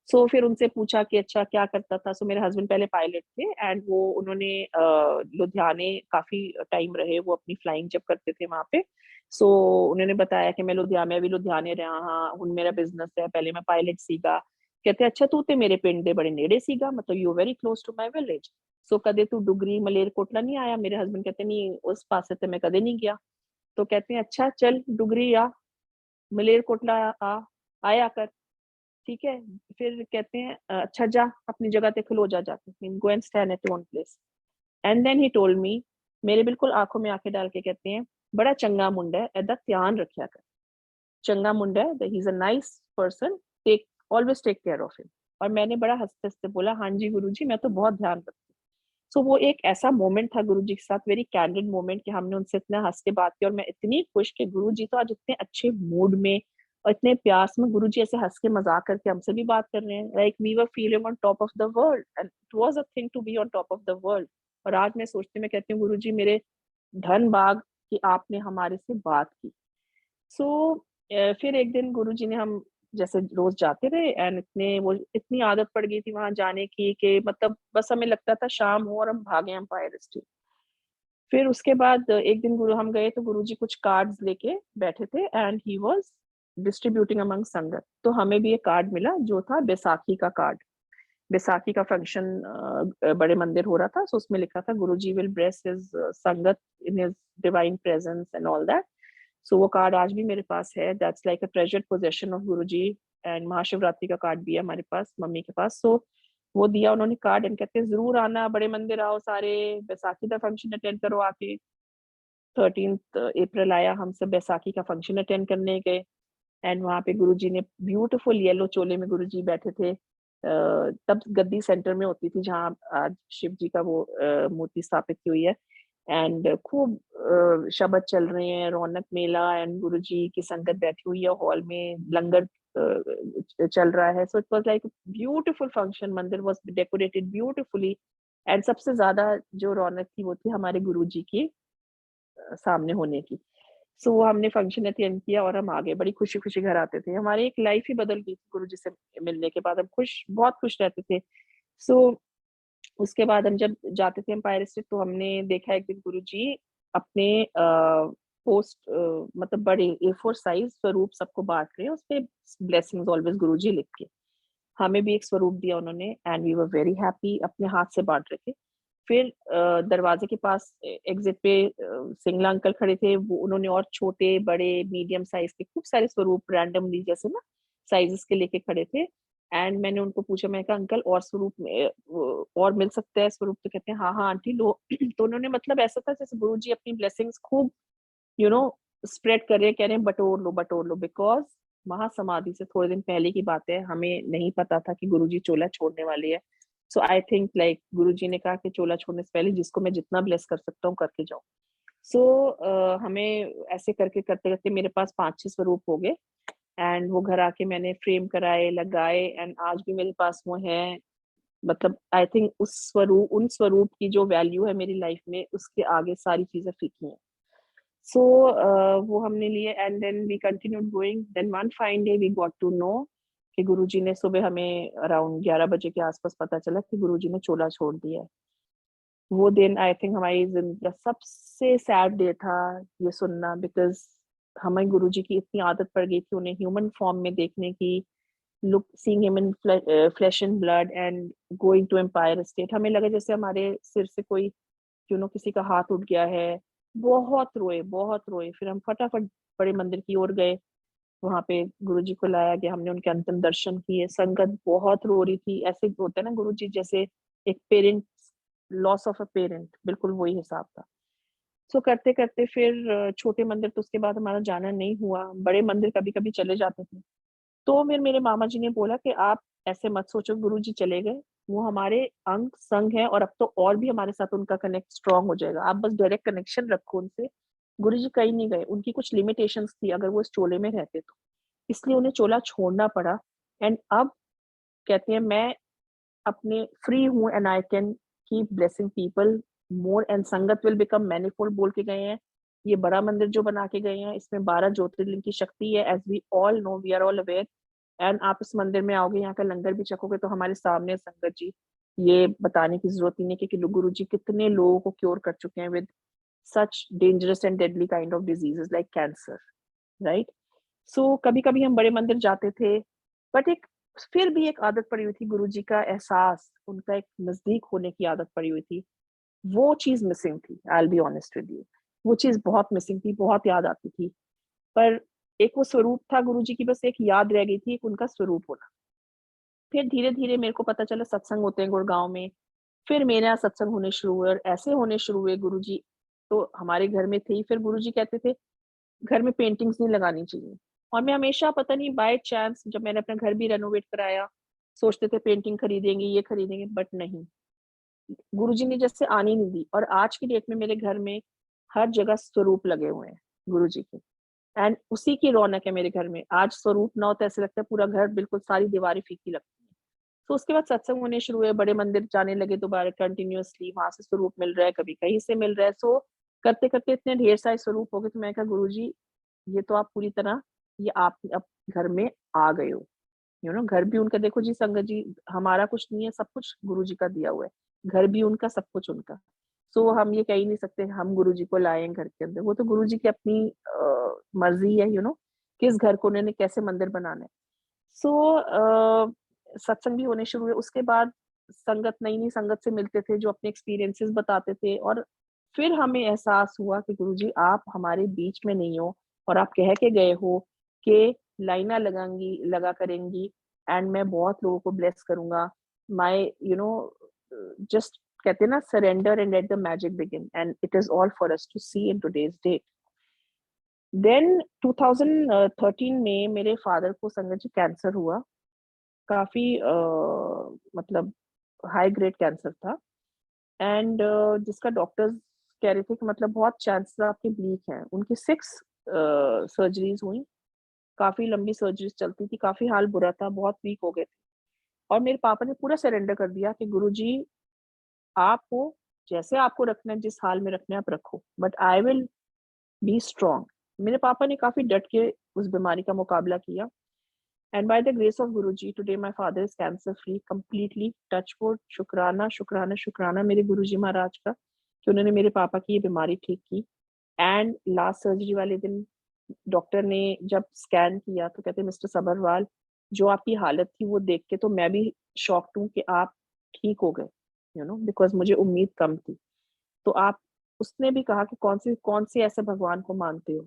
Speaker 1: सो फिर उनसे पूछा कि अच्छा क्या करता था? सो मेरे हस्बैंड पहले पायलट थे, एंड वो उन्होंने लुधियाने काफ़ी टाइम रहे, वो अपनी फ्लाइंग जब करते थे वहाँ पे। सो उन्होंने बताया कि मैं भी लुधियाने रहा हाँ, हुण मेरा बिज़नेस है, पहले मैं पायलट सीगा। कहते, "अच्छा तू ते मेरे पिंड दे बड़े नेड़े सीगा, मतलब you very close to my village. So कदे तू डुगरी मलेरकोटला नहीं आया?" मेरे हस्बैंड कहते, "नहीं, उस पासे ते मैं कदे नहीं गया।" तो कहते हैं, "अच्छा चल डुगरी आ, मलेरकोटला आ, आया कर।" ठीक है? फिर कहते हैं, अच्छा जा अपनी जगह ते खलो जा जाके, mean go and stand at your own place." And then he told me, मेरे बिल्कुल आँखों में आँखें डाल के कहते हैं, "बड़ा चंगा मुंडा है, एदा ध्यान रखिया कर। चंगा मुंडा है, he is a nice person, take always take care of him." और मैंने बड़ा हँसते-हँसते बोला, "हाँ जी गुरुजी, मैं तो बहुत ध्यान रखती हूँ।" सो वो एक ऐसा मोमेंट था गुरुजी के साथ, वेरी कैंडिड मोमेंट, कि हमने उनसे इतना हँस के बात की, और मैं इतनी खुश कि गुरुजी तो आज इतने अच्छे मूड में और इतने प्यार से, गुरुजी ऐसे हँस के मज़ाक करके हमसे भी बात कर रहे हैं, like we were feeling on top of the world, and it was a thing to be on top of the world. और आज मैं सोचती हूँ, मैं कहती हूँ, गुरुजी मेरे धन भाग कि आपने हमारे से बात की। सो फिर एक दिन गुरुजी ने, हम जैसे रोज़ जाते रहे, एंड इतनी आदत पड़ गई थी वहाँ जाने की कि मतलब बस हमें लगता था शाम हो और हम भागे एम्पायर स्टेट। फिर उसके बाद एक दिन गुरु हम गए, तो गुरुजी कुछ कार्ड्स लेके बैठे थे, and he was distributing among संगत। तो हमें भी एक कार्ड मिला, जो था बैसाखी का कार्ड। बैसाखी का फंक्शन बड़े मंदिर हो रहा था, सो उसमें लिखा था, गुरुजी will bless his sangat in his divine presence and all that. So वो कार्ड आज भी मेरे पास है, that's like a treasured possession of Guruji. And Mahashivratri का कार्ड भी है हमारे पास, मम्मी के पास। सो वो दिया उन्होंने कार्ड, एंड कहते हैं, ज़रूर आना, बड़े मंदिर आओ सारे, बैसाखी का फंक्शन अटेंड करो आके। 13th अप्रैल आया, हम सब बैसाखी का फंक्शन अटेंड करने गए, एंड वहाँ पे गुरुजी ने ब्यूटीफुल येलो चोले में गुरुजी बैठे थे। तब गद्दी सेंटर में होती थी, जहाँ आज शिव जी का वो मूर्ति स्थापित की हुई है, एंड खूब शबद चल रहे हैं, रौनक मेला, एंड गुरुजी की संगत बैठी हुई है हॉल में, लंगर चल रहा है। So it was like beautiful function, मंदिर वाज़ डेकोरेटेड ब्यूटीफुली, एंड सबसे ज़्यादा जो रौनक थी, वो थी हमारे गुरुजी की सामने होने की। सो वो हमने फंक्शन अटेंड किया, और हम आ गए, बड़ी खुशी-खुशी घर आते थे। हमारी एक लाइफ ही बदल गई थी गुरुजी से मिलने के बाद, हम बहुत खुश रहते थे। सो उसके बाद हम जब जाते थे एम्पायर स्टेट, तो हमने देखा एक दिन गुरुजी अपने पोस्ट मतलब बड़े A4 साइज़ स्वरूप सबको बाँट रहे हैं, उसपे ब्लेसिंग्स ऑलवेज़ गुरुजी लिख के। हमें भी एक स्वरूप दिया उन्होंने, and we were very happy, अपने हाथ से बाँट रहे थे। फिर दरवाजे के पास एग्जिट पे सिंगला अंकल खड़े थे, वो उन्होंने और छोटे बड़े मीडियम साइज के खूब सारे स्वरूप रैंडमली जैसे ना साइजेस के लेके खड़े थे। एंड मैंने उनको पूछा, मैं कहा अंकल और स्वरूप और मिल सकता है स्वरूप? तो कहते हैं हाँ हाँ आंटी लो। तो उन्होंने मतलब ऐसा था जैसे गुरु जी अपनी ब्लेसिंग्स खूब यू नो स्प्रेड कर रहे हैं, कह रहे हैं बटोर लो, बिकॉज महासमाधि से थोड़े दिन पहले की बात है, हमें नहीं पता था कि गुरुजी चोला छोड़ने वाले हैं। सो आई थिंक लाइक गुरुजी ने कहा कि चोला छोड़ने से पहले जिसको मैं जितना ब्लेस कर सकता हूँ करके जाऊँ। सो हमें ऐसे करके करते करते मेरे पास 5-6 स्वरूप हो गए। एंड वो घर आके मैंने फ्रेम कराए, लगाए, एंड आज भी मेरे पास वो है। मतलब आई थिंक उन स्वरूप की जो वैल्यू है मेरी लाइफ में, उसके आगे सारी चीजें फीकी हैं। सो वो हमने लिए and then we continued going. Then one fine day we got to know कि गुरुजी ने सुबह, हमें अराउंड 11 बजे के आसपास पता चला कि गुरुजी ने चोला छोड़ दिया है। वो दिन आई थिंक हमारी जिंदगी का सबसे सैड डे था ये सुनना, बिकॉज हमें गुरुजी की इतनी आदत पड़ गई थी उन्हें ह्यूमन फॉर्म में देखने की, look seeing him in flesh and blood and going to Empire State. हमें लगा जैसे हमारे सिर से कोई किसी का हाथ उठ गया है। बहुत रोए, बहुत रोए। फिर हम फटाफट बड़े मंदिर की ओर गए, वहां पे गुरुजी को लाया गया, हमने उनके अंतिम दर्शन किए। संगत बहुत रो रही थी, ऐसे होता है ना गुरुजी जैसे एक parent, loss of a parent, बिल्कुल वही हिसाब था। सो करते करते फिर छोटे मंदिर तो उसके बाद हमारा जाना नहीं हुआ, बड़े मंदिर कभी कभी चले जाते थे। तो फिर मेरे मामा जी ने बोला कि आप ऐसे मत सोचो गुरु जी चले गए, वो हमारे अंग संग है, और अब तो और भी हमारे साथ उनका कनेक्ट स्ट्रांग हो जाएगा, आप बस डायरेक्ट कनेक्शन रखो उनसे। गुरु जी कहीं नहीं गए, उनकी कुछ लिमिटेशंस थी अगर वो इस चोले में रहते तो, इसलिए उन्हें चोला छोड़ना पड़ा। एंड अब कहते हैं मैं अपने फ्री हूँ and I can keep blessing people more and संगत विल बिकम मैनिफोल्ड बोल के गए हैं। ये बड़ा मंदिर जो बना के गए हैं इसमें 12 ज्योतिर्लिंग की शक्ति है, as we all know, we are all aware. And आप इस मंदिर में आओगे, यहाँ का लंगर भी चखोगे तो हमारे सामने है संगत जी। ये बताने की जरूरत ही नहीं कि गुरु जी कितने लोगों को क्योर कर चुके हैं with such dangerous and deadly kind of diseases like cancer, right. So कभी कभी हम बड़े मंदिर जाते थे, बट एक फिर भी एक आदत पड़ी हुई थी, गुरु जी का एहसास, उनका एक नजदीक होने की आदत पड़ी हुई थी। वो चीज मिसिंग थी, I will be honest with you. वो चीज बहुत मिसिंग थी, बहुत याद आती थी। पर एक वो स्वरूप था गुरु जी की, बस एक याद रह गई थी, एक उनका स्वरूप होना। फिर धीरे धीरे मेरे को पता चला सत्संग होते हैं गुड़गांव में। फिर मेरे यहाँ सत्संग होने शुरू हुए और ऐसे होने शुरू हुए, गुरु जी तो हमारे घर में थे ही। फिर गुरु जी कहते थे घर में पेंटिंग्स नहीं लगानी चाहिए। और मैं हमेशा पता नहीं बाय चांस जब मैंने अपना घर भी रेनोवेट कराया, सोचते थे पेंटिंग खरीदेंगे, ये खरीदेंगे, बट नहीं, गुरुजी ने जैसे आनी नहीं दी। और आज की डेट में मेरे घर में हर जगह स्वरूप लगे हुए हैं गुरुजी के, एंड उसी की रौनक है मेरे घर में। आज स्वरूप ना हो तो ऐसे लगता है पूरा घर बिल्कुल सारी दीवारें फीकी लगती है। तो उसके बाद सत्संग होने शुरू हुए, बड़े मंदिर जाने लगे दोबारा कंटिन्यूअसली, वहां से स्वरूप मिल रहा है, कभी कहीं से मिल रहा है। सो करते करते इतने ढेर सारे स्वरूप हो गए, तो मैं कहा गुरु जी ये तो आप पूरी तरह, ये आप अब घर में आ गए हो। घर भी उनका, देखो जी संगत जी, हमारा कुछ नहीं है, सब कुछ गुरु जी का दिया हुआ है। घर भी उनका, सब कुछ उनका। सो हम ये कह ही नहीं सकते हम गुरु जी को लाए घर के अंदर, वो तो गुरु जी की अपनी मर्जी है, किस घर को उन्होंने कैसे मंदिर बनाना है। सो सत्संग भी होने शुरू हुए। उसके बाद संगत, नई नई संगत से मिलते थे जो अपने एक्सपीरियंसेस बताते थे, और फिर हमें एहसास हुआ कि गुरुजी आप हमारे बीच में नहीं हो, और आप कह के गए हो कि लाइना लगा करेंगी एंड मैं बहुत लोगों को ब्लेस करूंगा। माय जस्ट कहते हैं ना, surrender and let the magic begin, and it is all for us to see in today's date. Then 2013 में मेरे फादर को संगत जी कैंसर हुआ, काफी मतलब हाई ग्रेड कैंसर था। एंड जिसका डॉक्टर्स कह रहे थे कि मतलब बहुत चांसेस आपके ब्लीक हैं। उनकी 6 सर्जरीज हुई, काफी लंबी सर्जरीज चलती थी, काफी हाल बुरा था, बहुत वीक हो गए थे। और मेरे पापा ने पूरा सरेंडर कर दिया कि गुरुजी आपको जैसे आपको रखना है, जिस हाल में रखना है आप रखो, but I will be strong. मेरे पापा ने काफी डट के उस बीमारी का मुकाबला किया। And by the grace of Guruji today my father is cancer free completely, touch wood. शुक्राना शुक्राना शुक्राना मेरे गुरुजी महाराज का कि उन्होंने मेरे पापा की ये बीमारी ठीक की। एंड लास्ट सर्जरी वाले दिन डॉक्टर ने जब स्कैन किया तो कहते मिस्टर सबरवाल, जो आपकी हालत थी वो देख के तो मैं भी शॉक्ड हूँ कि आप ठीक हो गए। बिकॉज मुझे उम्मीद कम थी। तो आप उसने भी कहा कि कौन से ऐसे भगवान को मानते हो?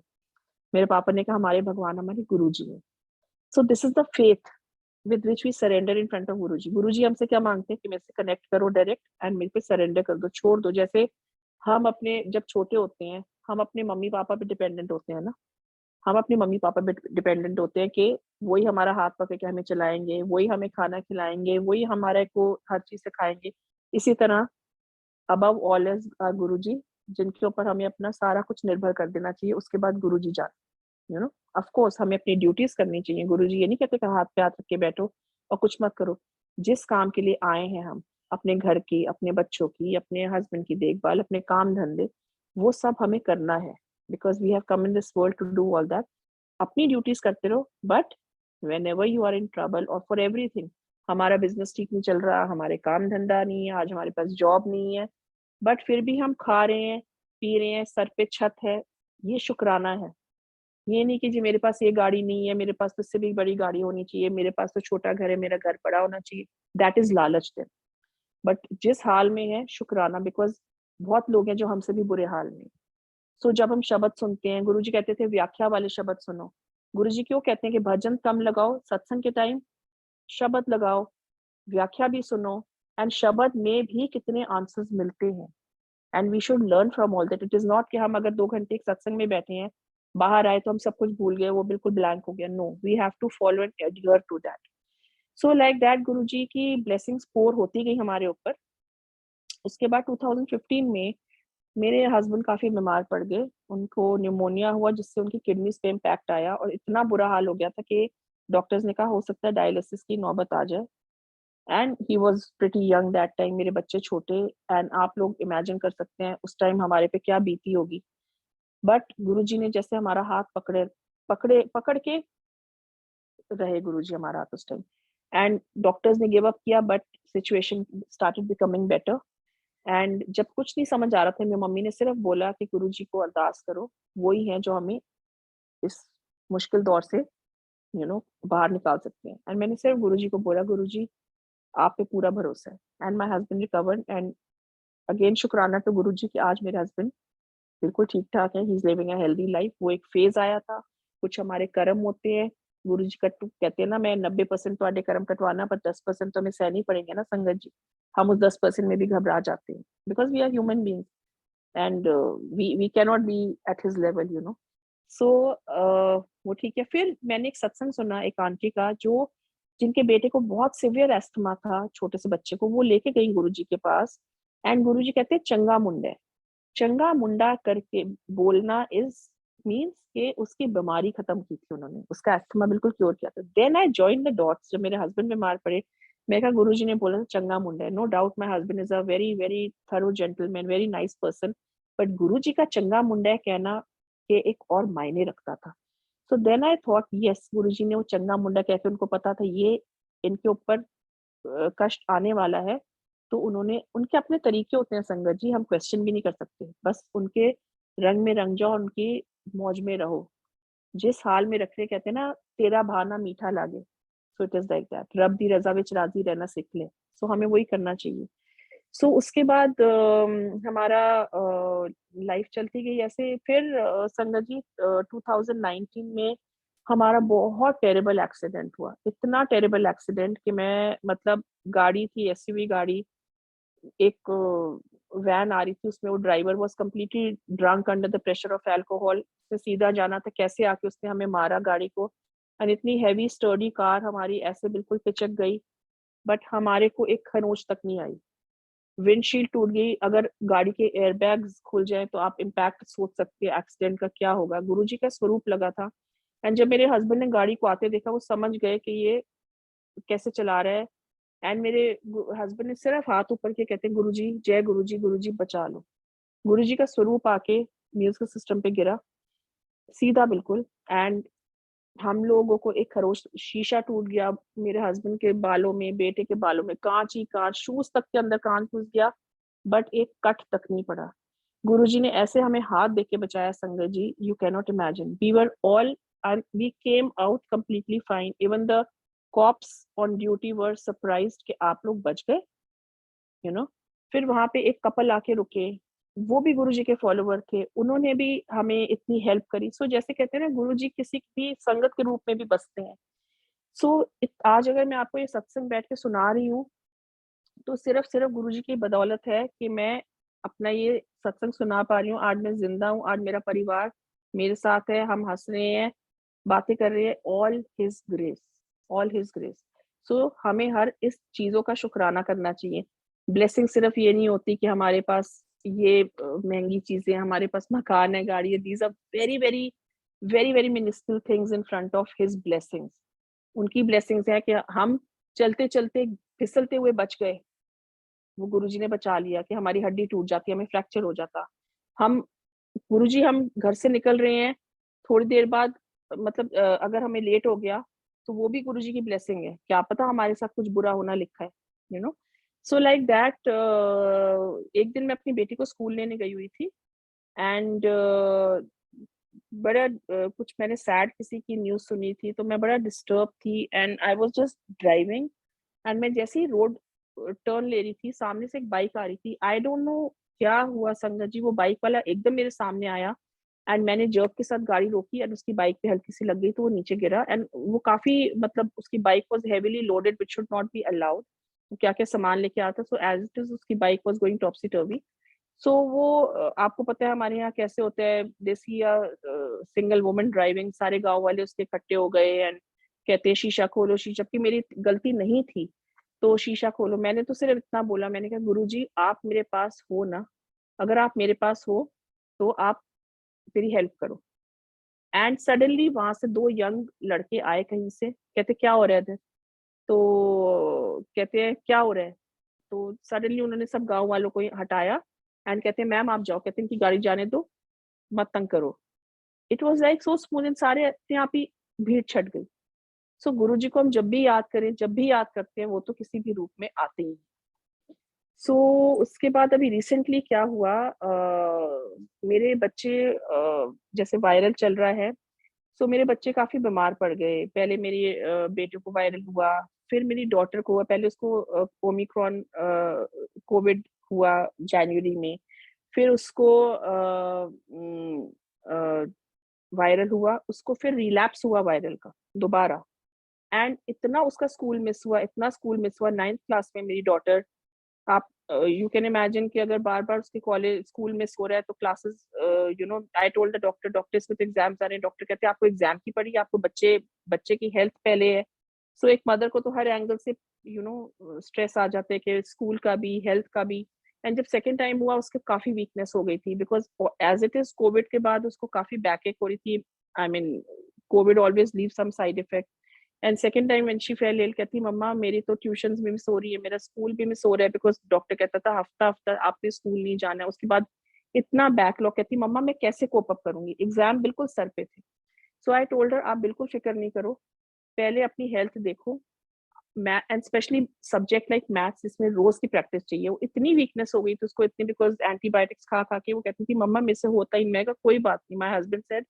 Speaker 1: मेरे पापा ने कहा हमारे भगवान हमारे गुरुजी हैं। So this is the faith with which we surrender in front of Guruji. Guruji हमसे क्या मांगते हैं कि मेरे से कनेक्ट करो डायरेक्ट एंड मेरे पे सरेंडर कर दो, छोड़ दो। जैसे हम अपने जब छोटे होते हैं हम अपने मम्मी पापा पे डिपेंडेंट होते हैं ना, हम अपने मम्मी पापा पे डिपेंडेंट होते हैं कि वही हमारा हाथ पकड़ के हमें चलाएंगे, वही हमें खाना खिलाएंगे, वही हमारे को हर चीज सिखाएंगे। इसी तरह अबव ऑल इज गुरुजी, जिनके ऊपर हमें अपना सारा कुछ निर्भर कर देना चाहिए। उसके बाद गुरुजी जान, ऑफ कोर्स हमें अपनी ड्यूटीज करनी चाहिए। गुरुजी ये नहीं कहते कि हाथ पे हाथ रख के बैठो और कुछ मत करो। जिस काम के लिए आए हैं हम, अपने घर की, अपने बच्चों की, अपने हस्बैंड की देखभाल, अपने काम धंधे, वो सब हमें करना है, because we have come in this world to do all that. अपनी ड्यूटीज करते रहो, but whenever you are in trouble और फॉर एवरीथिंग, हमारा बिजनेस ठीक नहीं चल रहा, हमारे काम धंधा नहीं है, आज हमारे पास जॉब नहीं है, बट फिर भी हम खा रहे हैं, पी रहे हैं, सर पे छत है, ये शुक्राना है। ये नहीं कि जी मेरे पास ये गाड़ी नहीं है, मेरे पास तो इससे भी बड़ी गाड़ी होनी चाहिए, मेरे पास तो छोटा घर है, मेरा घर बड़ा होना चाहिए। दैट इज लालच देन। बट जिस हाल में है शुक्राना, बिकॉज बहुत लोग हैं जो हमसे भी बुरे हाल में। सो जब हम शब्द सुनते हैं, गुरुजी कहते थे व्याख्या वाले शब्द सुनो। गुरुजी क्यों कहते हैं कि भजन कम लगाओ, सत्संग के टाइम शब्द लगाओ, व्याख्या भी सुनो। एंड शब्द में भी कितने आंसर्स मिलते हैं, and we should learn from all that. It is not कि हम अगर 2 घंटे एक सत्संग में बैठे हैं, बाहर आए तो हम सब कुछ भूल गए, वो बिल्कुल ब्लैंक हो गया। No, we have to follow and adhere to that. So like that Guruji की ब्लेसिंग्स पोर होती गई हमारे ऊपर। उसके बाद 2015 में मेरे हस्बैंड काफी बीमार पड़ गए, उनको न्यूमोनिया हुआ जिससे उनकी किडनीज पे इम्पैक्ट आया और इतना बुरा हाल हो गया था कि डॉक्टर्स ने कहा हो सकता है डायलिसिस की नौबत आ जाए। And he was pretty young that time, मेरे बच्चे छोटे। एंड आप लोग इमेजिन कर सकते हैं उस टाइम हमारे पे क्या बीती होगी। बट गुरुजी ने जैसे हमारा हाथ पकड़े पकड़े पकड़ के रहे गुरुजी हमारा हाथ उस टाइम। एंड डॉक्टर्स ने गिव अप किया, but situation started becoming better. And जब कुछ नहीं समझ आ रहा था, मेरी मम्मी ने सिर्फ बोला कि गुरुजी को अरदास करो, वही है जो हमें इस मुश्किल दौर से बाहर निकाल सकते हैं। एंड मैंने सिर्फ गुरुजी को बोला, गुरुजी आप पे पूरा भरोसा है। And my husband recovered. And again शुक्राना टू गुरुजी कि आज मेरे हस्बैंड बिल्कुल ठीक ठाक है, he is living a healthy life. वो एक फेज आया था, कुछ हमारे कर्म होते हैं। गुरुजी कट कहते हैं ना, मैं 90% तो कर्म कटवाना, पर 10% तो हमें सहनी पड़ेंगे ना संगत जी। हम उस 10% में भी घबरा जाते हैं, because we are human beings and we can not be at his level. So वो ठीक है। फिर मैंने एक सत्संग सुना एक आंटी का, जो जिनके बेटे को बहुत सिवियर एस्थमा था, छोटे से बच्चे को, वो लेके गई गुरुजी के पास। एंड गुरुजी कहते हैं चंगा मुंडा है। चंगा मुंडा करके बोलना इज मीन्स के उसकी बीमारी खत्म की थी उन्होंने, उसका एस्थमा बिल्कुल क्योर किया था। Then I join the dots. जब मेरे हस्बैंड बीमार पड़े, मैं कहा गुरुजी ने बोला था चंगा मुंडा है। No doubt my husband is a very very thorough gentleman, very nice person, but Guruji का चंगा मुंडा है कहना के एक और मायने रखता था। So then I thought yes, Guruji ने वो चंगा मुंडा कहकर, उनको पता था ये इनके ऊपर कष्ट आने वाला है, तो उन्होंने, उनके अपने तरीके होते हैं संगत जी, हम क्वेश्चन भी नहीं कर सकते, बस उनके रंग में रंग जाओ, उनकी मौज में रहो। जिस हाल में रख रहे, कहते हैं ना तेरा भाना मीठा लागे, so it is like that, रब दी रजा विच राजी रहना सीख ले। सो हमें वही करना चाहिए। सो उसके बाद हमारा लाइफ चलती गई ऐसे। फिर संगत जी 2019 में हमारा बहुत टेरेबल एक्सीडेंट हुआ, इतना टेरेबल एक्सीडेंट कि मैं मतलब, गाड़ी थी एसयूवी गाड़ी, एक वैन आ रही थी, उसमें वो driver was completely drunk under the pressure of alcohol. से सीधा जाना था, कैसे आके उसने हमें मारा गाड़ी को। एंड इतनी हैवी स्टर्डी कार हमारी ऐसे बिल्कुल पिचक गई, बट हमारे को एक खरोंच तक नहीं आई। विंडशील्ड टूट गई, अगर गाड़ी के एयरबैग्स खुल जाए तो आप इम्पैक्ट सोच सकते हैं एक्सीडेंट का क्या होगा। गुरुजी का स्वरूप लगा था। एंड जब मेरे हस्बैंड ने गाड़ी को आते देखा, वो समझ गए कि ये कैसे चला रहा है। एंड मेरे हस्बैंड ने सिर्फ हाथ ऊपर के कहते, गुरुजी जय गुरुजी, गुरुजी बचा लो। गुरुजी का स्वरूप आके म्यूजिक सिस्टम पे गिरा सीधा बिल्कुल। एंड हम लोगों को एक खरोच, शीशा टूट गया मेरे हस्बैंड के बालों में, बेटे के बालों में, कांच ही कांच, शूज तक के अंदर कांच घुस गया, बट एक कट तक नहीं पड़ा। गुरुजी ने ऐसे हमें हाथ देके बचाया sangat ji, you can not imagine. We were all, we came out completely fine. Even the cops on duty were surprised कि आप लोग बच गए, यू नो। फिर वहाँ पे एक कपल आके रुके, वो भी गुरुजी के फॉलोवर थे, उन्होंने भी हमें इतनी हेल्प करी। सो जैसे कहते हैं ना, गुरुजी किसी भी संगत के रूप में भी बसते हैं। सो आज अगर मैं आपको ये सत्संग बैठ के सुना रही हूँ, तो सिर्फ गुरुजी की बदौलत है कि मैं अपना ये सत्संग सुना पा रही हूँ। आज मैं जिंदा हूँ, आज मेरा परिवार मेरे साथ है, हम हंस रहे हैं, बातें कर रहे हैं। All his grace, all his grace. So हमें हर इस चीजों का शुक्राना करना चाहिए। ब्लेसिंग सिर्फ ये नहीं होती कि हमारे पास ये महंगी चीजें, हमारे पास मकान है, गाड़ी है। These are very very very very minuscule things in front of his blessings. उनकी ब्लेसिंग्स है कि हम चलते चलते फिसलते हुए बच गए, वो गुरुजी ने बचा लिया। कि हमारी हड्डी टूट जाती, हमें फ्रैक्चर हो जाता। हम गुरुजी, हम घर से निकल रहे हैं, थोड़ी देर बाद मतलब अगर हमें लेट हो गया, तो वो भी गुरुजी की ब्लेसिंग है। क्या पता हमारे साथ कुछ बुरा होना लिखा है, you know. So like that, एक दिन मैं अपनी बेटी को स्कूल लेने गई हुई थी, एंड बड़ा कुछ मैंने सैड किसी की न्यूज़ सुनी थी, तो मैं बड़ा डिस्टर्ब थी, and I was just driving. And मैं जैसे ही रोड टर्न ले रही थी, सामने से एक बाइक आ रही थी। आई डोंट नो क्या हुआ संगत जी, वो बाइक वाला एकदम मेरे सामने आया, एंड मैंने जर्क के साथ गाड़ी रोकी, एंड उसकी बाइक पे हल्की सी लग गई, तो वो नीचे गिरा। एंड वो काफी मतलब उसकी bike was heavily loaded which should not be allowed. क्या क्या सामान लेके आता, सो एज इट इज उसकी बाइक वाज गोइंग टॉपसी टर्वी। सो वो आपको पता है हमारे यहाँ कैसे होता है, देसी या सिंगल वुमन ड्राइविंग, सारे गांव वाले उसके इकट्ठे हो गए, एंड कहते हैं शीशा खोलो, शीशा, जबकि मेरी गलती नहीं थी। तो शीशा खोलो, मैंने तो सिर्फ इतना बोला, मैंने कहा गुरुजी आप मेरे पास हो ना, अगर आप मेरे पास हो तो आप मेरी हेल्प करो। एंड सडनली वहां से दो यंग लड़के आए कहीं से, कहते क्या हो रहा है इधर। तो कहते हैं क्या हो रहा है। तो सडनली उन्होंने सब गांव वालों को हटाया, एंड कहते हैं मैम आप जाओ, कहते हैं इनकी गाड़ी जाने दो, मत तंग करो। It was like so smooth, and सारे अपने आप ही भीड़ छट गई। सो गुरुजी को हम जब भी याद करें, जब भी याद करते हैं, वो तो किसी भी रूप में आते ही हैं। सो उसके बाद अभी रिसेंटली क्या हुआ, मेरे बच्चे जैसे वायरल चल रहा है, सो मेरे बच्चे काफी बीमार पड़ गए। पहले मेरी बेटे को वायरल हुआ, फिर मेरी डॉटर को हुआ। पहले उसको ओमिक्रॉन कोविड हुआ जनवरी में, फिर उसको वायरल हुआ, उसको फिर रिलैप्स हुआ वायरल का दोबारा। एंड इतना उसका स्कूल मिस हुआ, इतना स्कूल मिस हुआ। 9th क्लास में मेरी डॉटर, आप यू कैन इमेजिन कि अगर बार बार उसके कॉलेज स्कूल मिस हो रहा है, तो classes, you know, I told the doctor, doctor इसमें तो एग्जाम्स आ रहे हैं। डॉक्टर कहते हैं आपको एग्जाम की पड़ी है, आपको बच्चे बच्चे की हेल्थ पहले है। सो एक मदर को तो हर एंगल से यू नो स्ट्रेस आ जाते हैं, कि स्कूल का भी, हेल्थ का भी। एंड जब सेकेंड टाइम हुआ, उसके काफी वीकनेस हो गई थी, because as it is covid के बाद उसको काफी बैक एक हो रही थी। I mean covid always leave some side effect. And second time when she fell ill, कहती मम्मा मेरी तो ट्यूशंस भी मिस हो रही है, मेरा स्कूल भी मिस हो रहा है, बिकॉज डॉक्टर कहता था हफ्ता हफ्ता आपने स्कूल नहीं जाना है। उसके बाद इतना बैकलॉग, कहती मम्मा मैं कैसे कोप अप करूंगी, एग्जाम बिल्कुल सर पे थे। सो आई टोल्ड हर आप बिल्कुल फिक्र नहीं करो, पहले अपनी हेल्थ देखो। Math and specially subject like maths, इसमें रोज की प्रैक्टिस चाहिए। वो इतनी वीकनेस हो गई थी उसको, इतनी, बिकॉज एंटीबायोटिक्स खा खा के वो कहती थी मम्मा मेरे से होता ही नहीं। मैं कहा कोई बात नहीं, माय हस्बैंड सेड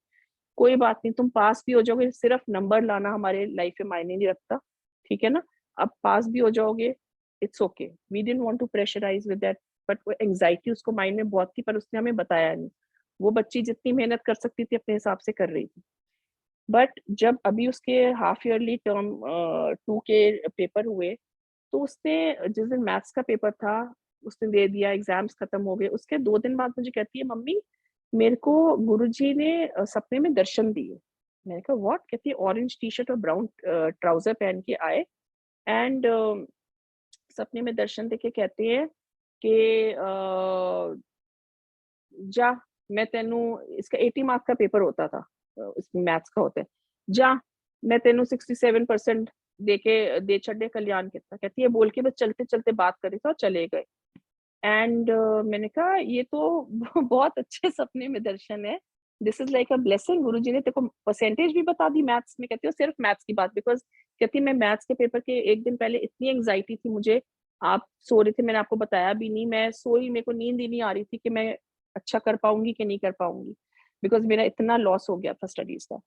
Speaker 1: कोई बात नहीं, तुम पास भी हो जाओगे, सिर्फ नंबर लाना हमारे लाइफ में मायने नहीं रखता, ठीक है ना। अब पास भी हो जाओगे, it's okay. We didn't want to pressurise with that, but वो एंजाइटी उसको माइंड में बहुत थी, पर उसने हमें बताया नहीं। वो बच्ची जितनी मेहनत कर सकती थी अपने हिसाब से कर रही थी। बट जब अभी उसके हाफ ईयरली टर्म 2 के पेपर हुए, तो उसने जिस दिन मैथ्स का पेपर था, उसने दे दिया, एग्जाम्स खत्म हो गए। उसके 2 दिन बाद मुझे कहती है मम्मी मेरे को गुरुजी ने सपने में दर्शन दिए। मैंने कहा व्हाट, कहती है ऑरेंज टी शर्ट और ब्राउन ट्राउजर पहन के आए, एंड सपने में दर्शन देके कहते हैं कि जा मैं तेनू, इसका 80 मार्क्स का पेपर होता था, इसमें मैथ्स का होता है, जा मैं तेनू 67% दे छड़े कल्याण कितना। कहती है बोल के बस चलते चलते बात करी था और चले गए। एंड मैंने कहा ये तो बहुत अच्छे सपने में दर्शन है, this is like a blessing. Guruji ने तेको परसेंटेज भी बता दी मैथ्स में। कहती हो सिर्फ मैथ्स की बात, बिकॉज कहती मैं मैथ्स के पेपर के एक दिन पहले इतनी एंग्जाइटी थी मुझे, आप सो रहे थे, मैंने आपको बताया भी नहीं, मैं सोई, मेरे को नींद ही नहीं आ रही थी कि मैं अच्छा कर पाऊंगी कि नहीं कर पाऊंगी, बिकॉज मेरा इतना लॉस हो गया था स्टडीज का।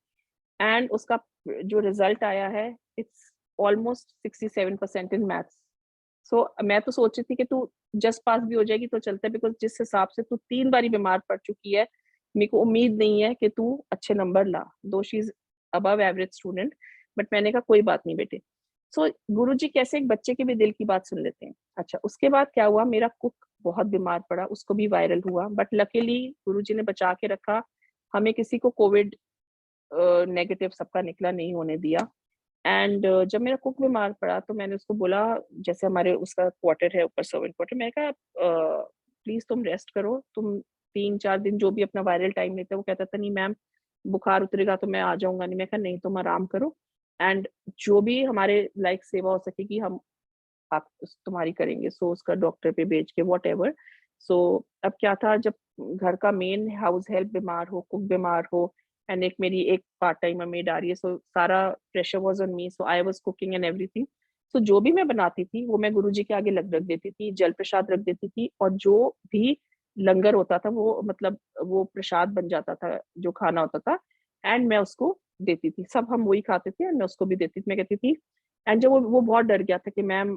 Speaker 1: एंड उसका जो रिजल्ट आया है, इट्स ऑलमोस्ट 67% इन मैथ्स। सो मैं तो सोच रही थी कि तू जस्ट पास भी हो जाएगी तो चलता है, बिकॉज जिस हिसाब से तू 3 बारी बीमार पड़ चुकी है, मेरे को उम्मीद नहीं है कि तू अच्छे नंबर ला, दो she is above average student. But मैंने कहा कोई बात नहीं बेटे। सो गुरुजी कैसे एक बच्चे के भी दिल की बात सुन लेते हैं। अच्छा, उसके बाद क्या हुआ, मेरा कुक बहुत बीमार पड़ा, उसको भी वायरल हुआ, बट लकीली गुरुजी ने बचा के रखा, हमें किसी को कोविड नेगेटिव सबका निकला, नहीं होने दिया। एंड जब मेरा कुक बीमार पड़ा तो मैंने उसको बोला, जैसे हमारे उसका क्वार्टर है ऊपर, सर्वेंट क्वार्टर, मैंने कहा प्लीज तुम रेस्ट करो, तुम 3-4 दिन जो भी अपना वायरल टाइम लेते, वो कहता था नहीं मैम बुखार उतरेगा तो मैं आ जाऊंगा नहीं। मैं कहा नहीं, तुम आराम करो, एंड जो भी हमारे लाइक सेवा हो सकेगी हम आप तुम्हारी करेंगे। सो उसका डॉक्टर पे भेज के वॉट एवर। सो अब क्या था, जब घर का मेन हाउस हेल्प बीमार हो, कुक बीमार हो, एंड एक मेरी एक पार्ट टाइम मेड आ रही है, सो सारा pressure was on me, so I was cooking and everything. So जो भी मैं बनाती थी वो मैं गुरुजी के आगे रख देती थी, जल प्रसाद रख देती थी, और जो भी लंगर होता था वो मतलब वो प्रसाद बन जाता था, जो खाना होता था, एंड मैं उसको देती थी। सब हम वही खाते थे, एंड मैं उसको भी देती थी। मैं कहती थी, एंड जब वो बहुत डर गया था कि मैम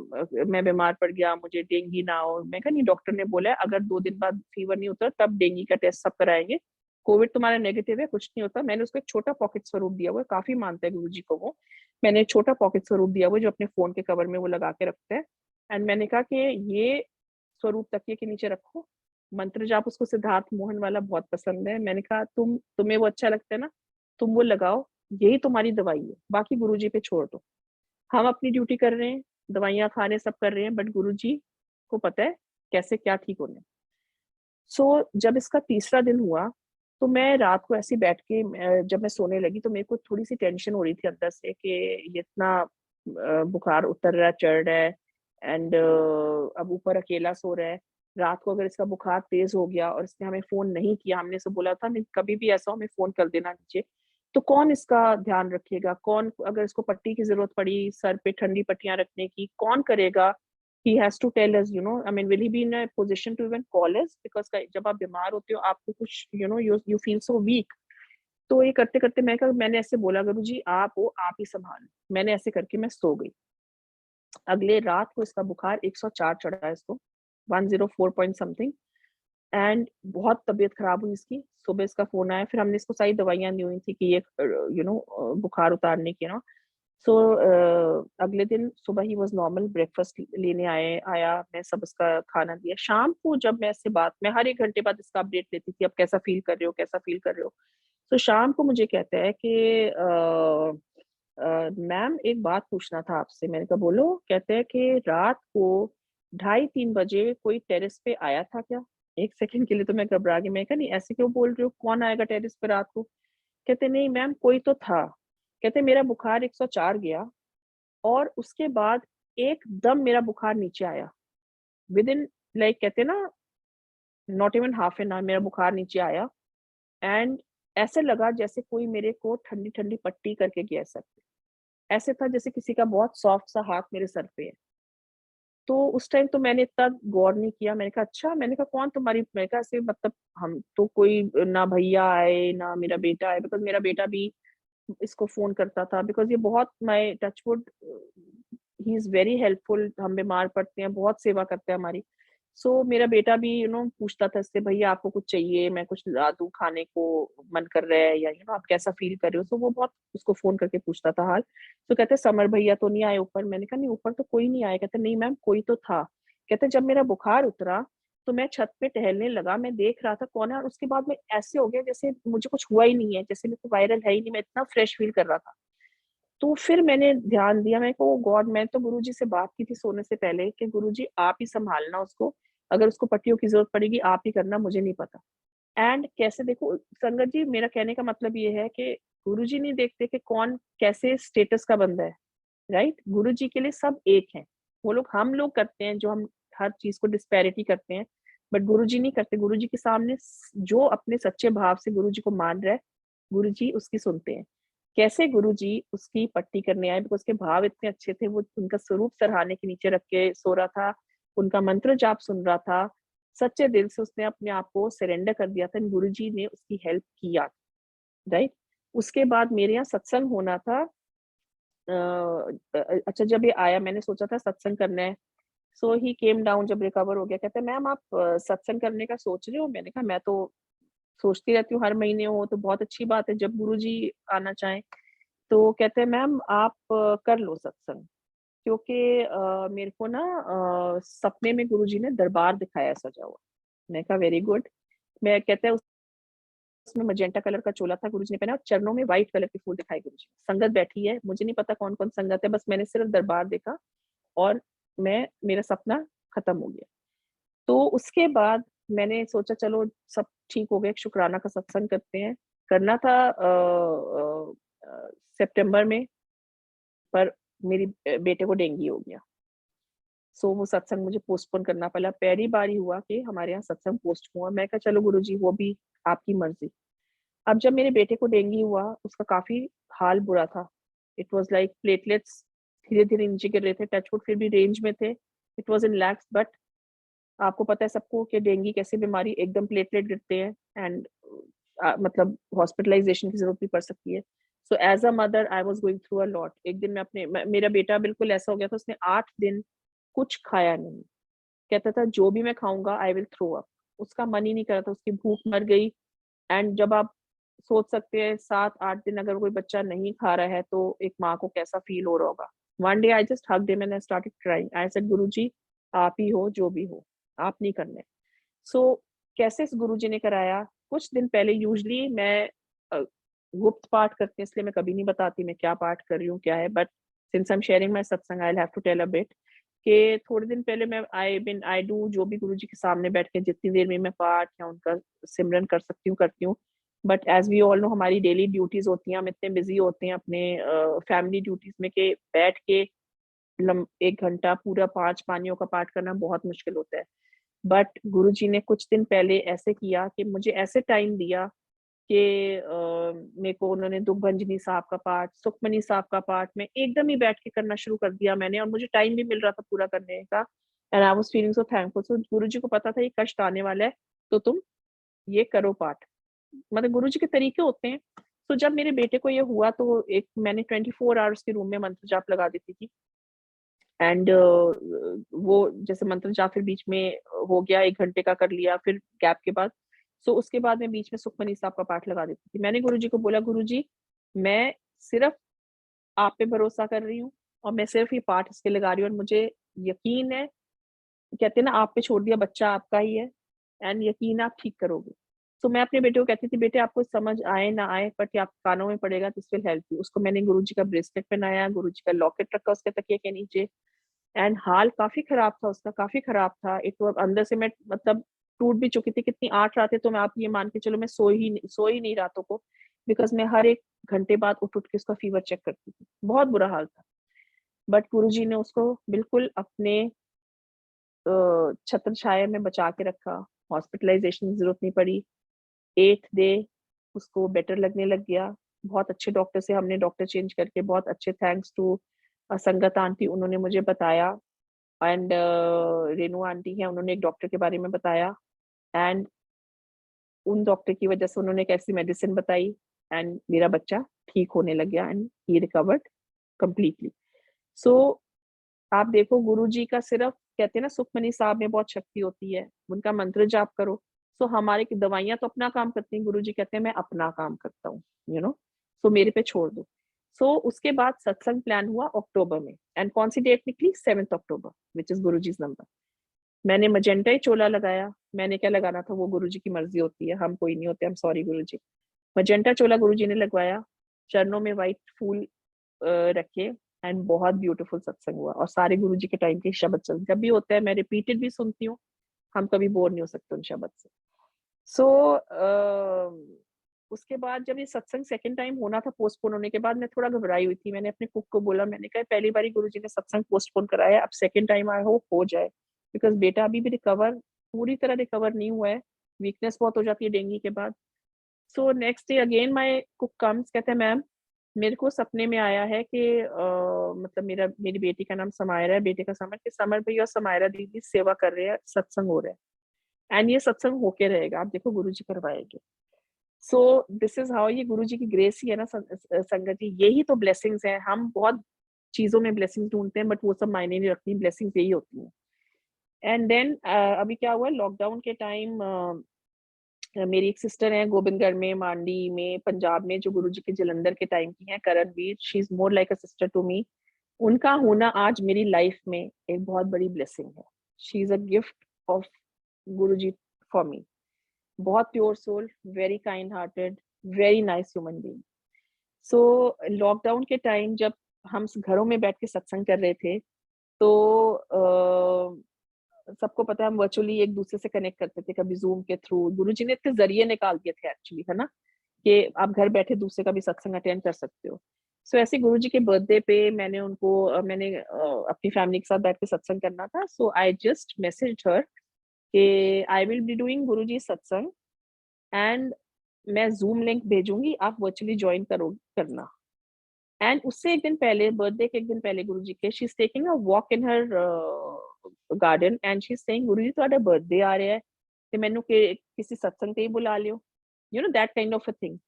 Speaker 1: मैं बीमार पड़ गया, मुझे डेंगू ना हो। मैं कहा नहीं, डॉक्टर ने बोला है अगर 2 दिन बाद फीवर नहीं उतरा तब डेंगू का टेस्ट सब कराएंगे, कोविड तुम्हारा नेगेटिव है, कुछ नहीं होता। मैंने उसको एक छोटा पॉकेट स्वरूप दिया हुआ है, काफी मानते हैं गुरुजी को वो। मैंने एक छोटा पॉकेट स्वरूप दिया हुआ है जो अपने फोन के कवर में वो लगा के रखते हैं, एंड मैंने कहा कि ये स्वरूप तकिए के नीचे रखो, मंत्र जाप उसको सिद्धार्थ मोहन वाला बहुत पसंद है। मैंने कहा तुम्हें वो अच्छा लगता है ना, तुम वो लगाओ, यही तुम्हारी दवाई है, बाकी गुरुजी पे छोड़ दो। हम अपनी ड्यूटी कर रहे हैं, दवाइयां खा रहे हैं, सब कर रहे हैं, बट गुरुजी को पता है कैसे क्या ठीक होना है। सो जब इसका तीसरा दिन हुआ तो मैं रात को ऐसे ही बैठ के जब मैं सोने लगी तो मेरे को थोड़ी सी टेंशन हो रही थी अंदर से कि ये इतना बुखार उतर रहा है, चढ़ रहा है, एंड अब ऊपर अकेला सो रहा है। रात को अगर इसका बुखार तेज हो गया और इसने हमें फोन नहीं किया, हमने इसे बोला था नहीं कभी भी ऐसा हो हमें फोन कर देना नीचे, तो कौन इसका ध्यान रखेगा, कौन, अगर इसको पट्टी की जरूरत पड़ी, सर पे ठंडी पट्टियां रखने की, कौन करेगा। he has to tell us, I mean, will he be in a position to even call us, because जब आप बीमार होते हो आपको कुछ you feel so weak। तो ये करते करते मैंने ऐसे बोला, गुरु जी आप हो, आप ही संभालो। मैंने ऐसे करके मैं सो गई। अगले रात को इसका बुखार 104 चढ़ा है इसको, 104 पॉइंट समथिंग, एंड बहुत तबीयत खराब हुई इसकी। सुबह इसका फोन आया, फिर हमने इसको सारी दवाइयां दी हुई थी कि ये बुखार उतारने की ना। सो अगले दिन सुबह ही वॉज नॉर्मल, ब्रेकफास्ट लेने आया, मैं सब उसका खाना दिया। शाम को जब मैं इससे बात, मैं हर 1 घंटे बाद इसका अपडेट लेती थी, अब कैसा फील कर रहे हो, कैसा फील कर रहे हो। तो शाम को मुझे कहता है कि मैम एक बात पूछना था आपसे। मैंने कहा बोलो। कहते हैं कि रात को 2:30-3 बजे कोई टेरेस पे आया था क्या। एक सेकंड के लिए तो मैं घबरा गई, मैं कहा नहीं ऐसे क्यों बोल रहे हो, कौन आएगा टेरेस पे रात को। कहते नहीं मैम कोई तो था। कहते मेरा बुखार 104 गया और उसके बाद एकदम मेरा बुखार नीचे आया, विद इन लाइक कहते ना not even half an hour मेरा बुखार नीचे आया, एंड ऐसे लगा जैसे कोई मेरे को ठंडी ठंडी पट्टी करके गया सर पे। ऐसे था जैसे किसी का बहुत सॉफ्ट सा हाथ मेरे सर पे है। तो उस टाइम तो मैंने इतना गौर नहीं किया। मैंने कहा अच्छा, मैंने कहा कौन तुम्हारी, मैंने कहा ऐसे मतलब हम तो कोई ना भैया आए ना मेरा बेटा आए, बिकॉज मेरा बेटा भी इसको फोन करता था, बिकॉज ये बहुत my touchwood he is very helpful. हम बीमार पड़ते हैं बहुत सेवा करते हैं हमारी। सो मेरा बेटा भी पूछता था इससे, भैया आपको कुछ चाहिए, मैं कुछ ला दूं खाने को, मन कर रहा है, या आप कैसा फील कर रहे हो। सो वो बहुत उसको फोन करके पूछता था हाल। तो कहते समर भैया तो नहीं आए ऊपर। मैंने कहा नहीं ऊपर तो कोई नहीं आया। कहते नहीं मैम कोई तो था। कहते जब मेरा बुखार उतरा तो मैं छत पे टहलने लगा, मैं देख रहा था कौन है, और उसके बाद में ऐसे हो गया जैसे मुझे कुछ हुआ ही नहीं है, जैसे मेरे को वायरल है ही नहीं, मैं इतना फ्रेश फील कर रहा था। तो फिर मैंने ध्यान दिया, मैं को गॉड, मैं तो गुरुजी से बात की थी सोने से पहले कि गुरुजी आप ही संभालना उसको, अगर उसको पट्टियों की जरूरत पड़ेगी आप ही करना, मुझे नहीं पता। एंड कैसे देखो संगत जी, मेरा कहने का मतलब ये है कि गुरुजी नहीं देखते कि कौन कैसे स्टेटस का बंदा है, राइट। गुरुजी के लिए सब एक है। वो लोग, हम लोग करते हैं जो हम हर चीज को डिस्पैरिटी करते हैं, बट गुरुजी नहीं करते। गुरुजी के सामने जो अपने सच्चे भाव से गुरुजी को मान रहा है, गुरुजी उसकी सुनते हैं। कैसे गुरुजी उसकी पट्टी करने आए, बिकॉज उसके भाव इतने अच्छे थे, वो उनका स्वरूप सरहाने के नीचे रख के सो रहा था, उनका मंत्र जाप सुन रहा था, सच्चे दिल से उसने अपने आप को सरेंडर कर दिया था, गुरुजी ने उसकी हेल्प किया, राइट। उसके बाद मेरे यहाँ सत्संग होना था। अच्छा जब ये आया मैंने सोचा था सत्संग करना है, सो ही केम डाउन, जब रिकवर हो गया, कहते हैं मैम आप सत्संग करने का सोच रहे हो? मैंने कहा मैं तो सोचती रहती हूँ हर महीने हो तो बहुत अच्छी बात है, जब गुरुजी आना चाहें। तो कहते हैं मैम आप कर लो सत्संग, क्योंकि मेरे को ना सपने में गुरुजी ने दरबार दिखाया सजा हुआ। मैं कहा वेरी गुड। मैं कहते हैं उसमें मजेंटा कलर का चोला था गुरुजी ने पहना और चरणों में व्हाइट कलर के फूल दिखाए गुरुजी ने। संगत बैठी है, मुझे नहीं पता कौन कौन संगत है, बस मैंने सिर्फ दरबार देखा और मेरा सपना खत्म हो गया। तो उसके बाद मैंने सोचा चलो सब ठीक हो गया, एक शुक्राना का सत्संग करते हैं। करना था सितंबर में, पर मेरी बेटे को डेंगू हो गया। सो वो सत्संग मुझे पोस्टपोन करना पड़ा। पहली बार ही हुआ कि हमारे यहाँ सत्संग पोस्ट हुआ। मैं कहा चलो गुरुजी वो भी आपकी मर्जी। अब जब मेरे बेटे को डेंगू हुआ, उसका काफी हाल बुरा था। इट वाज लाइक प्लेटलेट्स धीरे धीरे नीचे गिर रहे थे, टचवुड फिर भी रेंज में थे। It was in lakhs, but आपको पता है सबको कि डेंगू कैसी बीमारी, एकदम प्लेटलेट गिरते हैं एंड मतलब हॉस्पिटलाइजेशन की जरूरत भी पड़ सकती है। So as a mother I was going through a lot. एक दिन मेरा बेटा बिल्कुल ऐसा हो गया था, उसने 8 दिन कुछ खाया नहीं। कहता था जो भी मैं खाऊंगा आई विल थ्रो अप। उसका मन ही नहीं कर रहा था, उसकी भूख मर गई। एंड जब आप सोच सकते हैं 7-8 दिन अगर कोई बच्चा नहीं खा रहा है तो एक माँ को कैसा फील हो रहा होगा। One day I just hugged him and I started crying. I said Guruji आप ही हो जो भी हो, आप नहीं करने। सो कैसे इस गुरुजी ने कराया, कुछ दिन पहले यूजुअली मैं गुप्त पाठ करती हूँ, इसलिए मैं कभी नहीं बताती मैं क्या पाठ कर रही हूँ क्या है, but since I am sharing my satsang I will have to tell a bit कि थोड़े दिन पहले मैं आई डू जो भी गुरुजी के सामने बैठ के जितनी देर में मैं पाठ या उनका सिमरन कर सकती हूँ करती हूँ। But as we all know हमारी डेली ड्यूटीज होती हैं, हम इतने बिजी होते हैं अपने फैमिली ड्यूटीज में कि बैठ के 1 घंटा पूरा 5 पानियों का पाठ करना बहुत मुश्किल होता है। बट गुरुजी ने कुछ दिन पहले ऐसे किया कि मुझे ऐसे टाइम दिया कि मेरे को उन्होंने दुखभंजनी साहब का पाठ, सुखमनी साहब का पाठ मैं एकदम ही बैठ के करना शुरू कर दिया मैंने, और मुझे टाइम भी मिल रहा था पूरा करने का। And I was feeling so thankful. So Guruji को पता था ये कष्ट आने वाला है, तो तुम ये करो पाठ। मतलब गुरुजी के तरीके होते हैं। तो जब मेरे बेटे को ये हुआ तो एक मैंने 24 आवर्स के रूम में मंत्र जाप लगा देती थी। एंड वो जैसे मंत्र जाप फिर बीच में हो गया, 1 घंटे का कर लिया फिर गैप के बाद। सो उसके बाद मैं बीच में सुखमनी साहब का पाठ लगा देती थी। मैंने गुरुजी को बोला गुरुजी मैं सिर्फ आप पे भरोसा कर रही हूँ और मैं सिर्फ ये पाठ इसके लगा रही हूँ और मुझे यकीन है, कहते हैं ना आप पे छोड़ दिया बच्चा आपका ही है, एंड यकीन है आप ठीक करोगे। तो मैं अपने बेटे को कहती थी बेटे आपको समझ आए ना आए बट ये आपके कानों में पड़ेगा, दिस विल हेल्प यू। उसको मैंने गुरुजी का ब्रेसलेट पहनाया, गुरुजी का लॉकेट रखा उसके तकिए के नीचे। एंड हाल काफी खराब था उसका, काफी खराब था। इट वो अंदर से मैं मतलब टूट भी चुकी थी। कितनी 8 रातें तो मैं आप ये मान के चलो मैं सोई नहीं रातों को, बिकॉज मैं हर 1 घंटे बाद उठ उठ के उसका फीवर चेक करती थी। बहुत बुरा हाल था। बट गुरुजी ने उसको बिल्कुल अपने छत्र छाया में बचा के रखा। हॉस्पिटलाइजेशन की जरूरत नहीं पड़ी। 8 डे उसको बेटर लगने लग गया। बहुत अच्छे डॉक्टर से हमने डॉक्टर चेंज करके, बहुत अच्छे थैंक्स टू संगत आंटी, उन्होंने मुझे बताया। एंड रेनू आंटी है, उन्होंने एक डॉक्टर के बारे में बताया। एंड उन डॉक्टर की वजह से उन्होंने एक ऐसी मेडिसिन बताई एंड मेरा बच्चा ठीक होने लग गया एंड ही रिकवर्ड कंप्लीटली। सो आप देखो गुरुजी का सिर्फ, कहते हैं ना सुखमनी साहब में बहुत शक्ति होती है, उनका मंत्र जाप करो। सो हमारे की दवाइयां तो अपना काम करती हैं, गुरुजी कहते हैं मैं अपना काम करता हूँ, सो मेरे पे छोड़ दो। सो उसके बाद सत्संग प्लान हुआ अक्टूबर में। एंड कौन सी डेट निकली? 7 अक्टूबर, विच इज गुरुजी's नंबर। मैंने मजेंटा ही चोला लगाया। मैंने क्या लगाना था वो गुरुजी की मर्जी होती है, हम कोई नहीं होते, हम सॉरी गुरुजी। मजेंटा चोला गुरुजी ने लगवाया, चरणों में व्हाइट फूल रखे। एंड बहुत ब्यूटीफुल सत्संग हुआ और सारे गुरुजी के टाइम के शब्द चल, जब भी होता है मैं रिपीटेड भी सुनती हूँ। हम कभी बोर नहीं हो सकते उन शब्द से। सो उसके बाद जब ये सत्संग सेकंड टाइम होना था पोस्टपोन होने के बाद, मैं थोड़ा घबराई हुई थी। मैंने अपने कुक को बोला, मैंने कहा पहली बारी गुरुजी ने सत्संग पोस्टपोन कराया, अब सेकंड टाइम आई होप हो जाए, बिकॉज बेटा अभी भी रिकवर पूरी तरह रिकवर नहीं हुआ है। वीकनेस बहुत हो जाती है डेंगू के बाद। So next day again my cook comes, कहते हैं मैम मेरे को सपने में आया है कि मतलब मेरी बेटी का नाम समायरा है, बेटे का समर, कि समर भैया और समायरा दीदी सेवा कर रहे हैं, सत्संग हो रहा है एंड ये सत्संग होके रहेगा, आप देखो गुरुजी करवाएंगे। सो दिस इज हाउ, ये गुरुजी की ग्रेस ही है ना संगत जी, यही तो ब्लेसिंग्स है। हम बहुत चीजों में ब्लेसिंग्स ढूंढते हैं बट वो सब मायने नहीं रखती, ब्लेसिंग्स यही होती हैं। एंड देन अभी क्या हुआ, लॉकडाउन के टाइम मेरी एक सिस्टर है गोबिंदगढ़ में, मांडी में, पंजाब में, जो गुरुजी के जलंधर के टाइम की हैं, Karanveer, she is more like a sister to me. उनका होना आज मेरी लाइफ में एक बहुत बड़ी ब्लेसिंग है। She is a gift of Guruji for me. बहुत pure soul, very kind hearted, very nice human being. So lockdown के टाइम जब हम घरों में बैठ के सत्संग कर रहे थे, तो सबको पता है हम वर्चुअली एक दूसरे से कनेक्ट करते थे, कभी जूम के थ्रू। गुरुजी ने इतने जरिए निकाल दिए थे एक्चुअली, है ना, कि आप घर बैठे दूसरे का भी सत्संग अटेंड कर सकते हो। सो ऐसे गुरुजी के बर्थडे पे मैंने उनको मैंने अपनी फैमिली के साथ बैठ के सत्संग करना था। सो आई जस्ट मैसेज हर कि आई विल बी डूइंग गुरुजी सत्संग, एंड मैं जूम लिंक भेजूंगी, आप वर्चुअली ज्वाइन करो करना। एंड उससे एक दिन पहले, बर्थडे के एक दिन पहले गुरुजी के, she is taking a walk in her garden and she is saying, Guruji ਤੁਹਾਡਾ बर्थडे आ रहा है ਤੇ ਮੈਨੂੰ किसी सत्संग ਤੇ ही बुला लियो, you know, that kind of a thing.